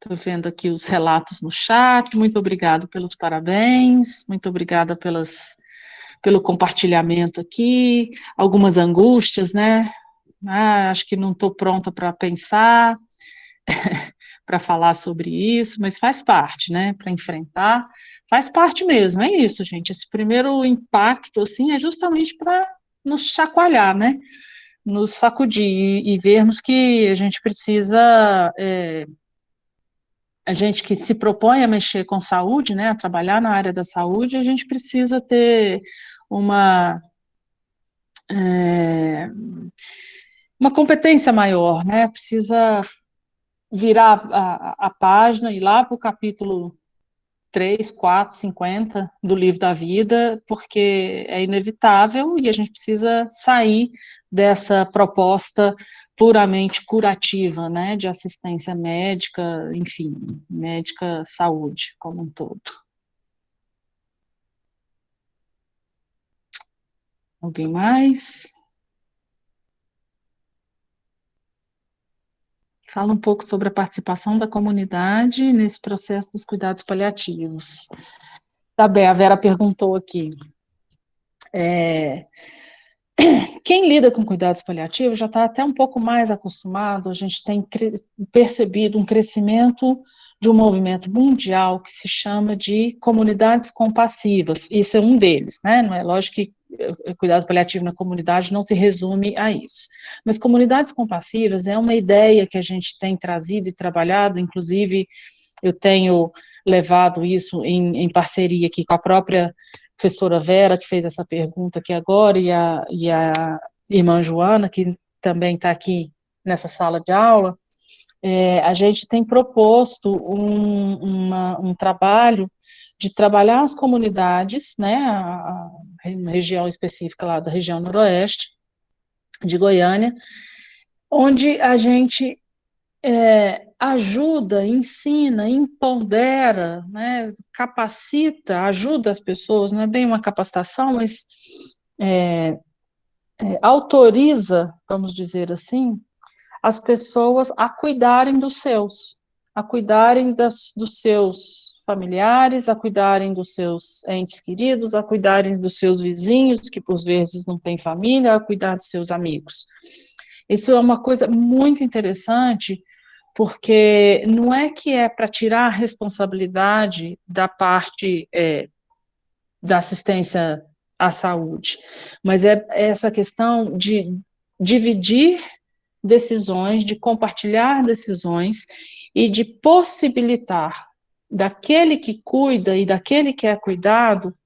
Speaker 1: Estou vendo aqui os relatos no chat. Muito obrigada pelos parabéns. Muito obrigada pelo compartilhamento aqui. Algumas angústias, né? Acho que não estou pronta para pensar, para falar sobre isso, mas faz parte, né? Para enfrentar. Faz parte mesmo, é isso, gente. Esse primeiro impacto, assim, é justamente para nos chacoalhar, né? Nos sacudir e vermos que a gente precisa a gente que se propõe a mexer com saúde, né, a trabalhar na área da saúde, a gente precisa ter uma competência maior, né, precisa virar a página e ir lá para o capítulo 3, 4, 50 do livro da vida, porque é inevitável e a gente precisa sair dessa proposta puramente curativa, né, de assistência médica, enfim, médica saúde como um todo. Alguém mais? Fala um pouco sobre a participação da comunidade nesse processo dos cuidados paliativos. Tá bem, a Vera perguntou aqui. Quem lida com cuidados paliativos já está até um pouco mais acostumado, a gente tem percebido um crescimento de um movimento mundial que se chama de comunidades compassivas, isso é um deles, né, não é lógico que cuidado paliativo na comunidade não se resume a isso, mas comunidades compassivas é uma ideia que a gente tem trazido e trabalhado, inclusive eu tenho levado isso em parceria aqui com a própria professora Vera, que fez essa pergunta aqui agora, e a irmã Joana, que também está aqui nessa sala de aula, a gente tem proposto um trabalho de trabalhar as comunidades, né, a região específica lá da região noroeste de Goiânia, onde a gente ajuda, ensina, empodera, né, capacita, ajuda as pessoas, não é bem uma capacitação, mas autoriza, vamos dizer assim, as pessoas a cuidarem dos seus, a cuidarem dos seus familiares, a cuidarem dos seus entes queridos, a cuidarem dos seus vizinhos, que por vezes não têm família, a cuidar dos seus amigos. Isso é uma coisa muito interessante, porque não é que é para tirar a responsabilidade da parte da assistência à saúde, mas é essa questão de dividir decisões, de compartilhar decisões e de possibilitar daquele que cuida e daquele que é cuidado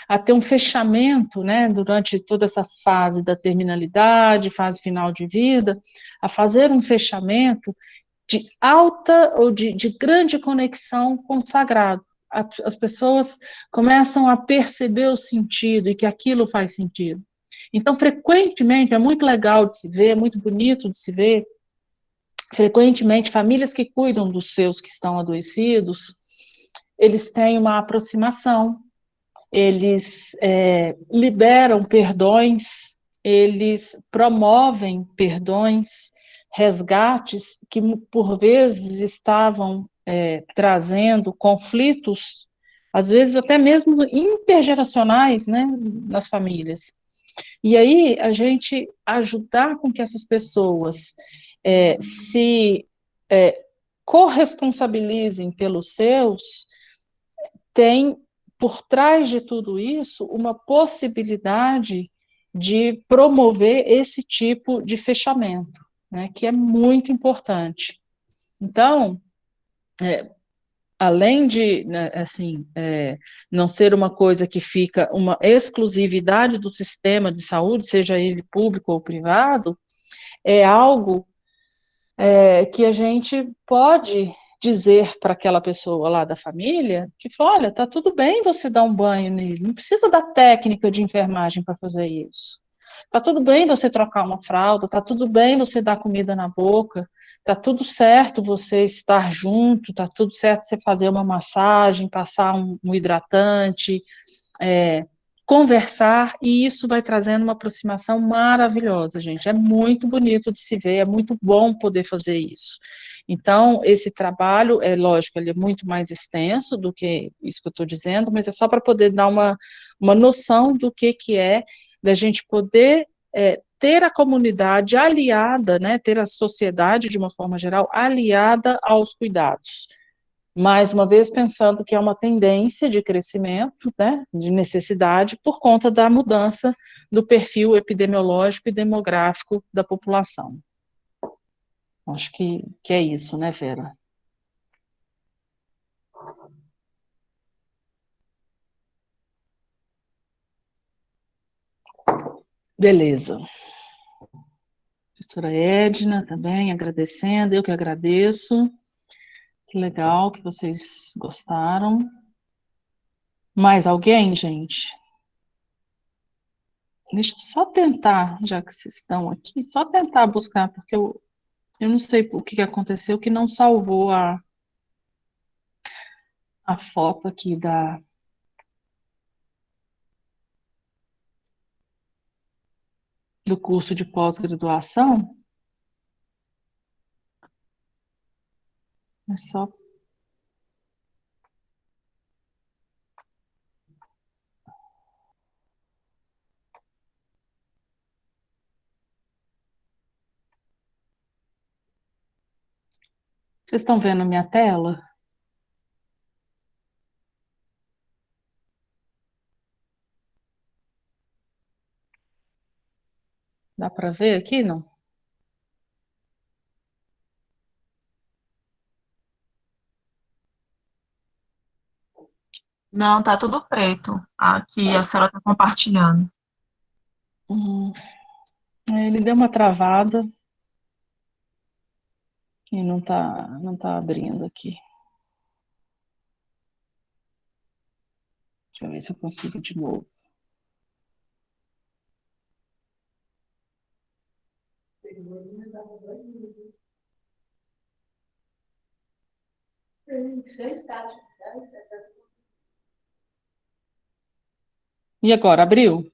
Speaker 1: a ter um fechamento, né, durante toda essa fase da terminalidade, fase final de vida, a fazer um fechamento de alta ou de grande conexão com o sagrado. As pessoas começam a perceber o sentido e que aquilo faz sentido. Então, frequentemente, é muito legal de se ver, é muito bonito de se ver, frequentemente, famílias que cuidam dos seus que estão adoecidos, eles têm uma aproximação, eles liberam perdões, eles promovem perdões, resgates que, por vezes, estavam trazendo conflitos, às vezes até mesmo intergeracionais, né, nas famílias. E aí, a gente ajudar com que essas pessoas se corresponsabilizem pelos seus, tem por trás de tudo isso uma possibilidade de promover esse tipo de fechamento, né, que é muito importante. Então, além de, né, assim, não ser uma coisa que fica uma exclusividade do sistema de saúde, seja ele público ou privado, é algo que a gente pode dizer para aquela pessoa lá da família, que fala, olha, tá tudo bem você dar um banho nele, não precisa da técnica de enfermagem para fazer isso. Tá tudo bem você trocar uma fralda, tá tudo bem você dar comida na boca, tá tudo certo você estar junto, tá tudo certo você fazer uma massagem, passar um hidratante, conversar, e isso vai trazendo uma aproximação maravilhosa, gente. É muito bonito de se ver, é muito bom poder fazer isso. Então, esse trabalho, é lógico, ele é muito mais extenso do que isso que eu estou dizendo, mas é só para poder dar uma noção do que é, da gente poder ter a comunidade aliada, né, ter a sociedade, de uma forma geral, aliada aos cuidados. Mais uma vez, pensando que é uma tendência de crescimento, né, de necessidade, por conta da mudança do perfil epidemiológico e demográfico da população. Acho que é isso, né, Vera? Beleza. Professora Edna também, agradecendo, eu que agradeço. Que legal que vocês gostaram. Mais alguém, gente? Deixa eu só tentar, já que vocês estão aqui, só tentar buscar, porque eu não sei o que aconteceu, que não salvou a foto aqui do curso de pós-graduação. É só. Vocês estão vendo minha tela? Dá para ver aqui, não?
Speaker 5: Não, tá tudo preto. Aqui a senhora está compartilhando.
Speaker 1: Hum, ele deu uma travada e não tá abrindo aqui. Deixa eu ver se eu consigo de novo. E agora, abriu?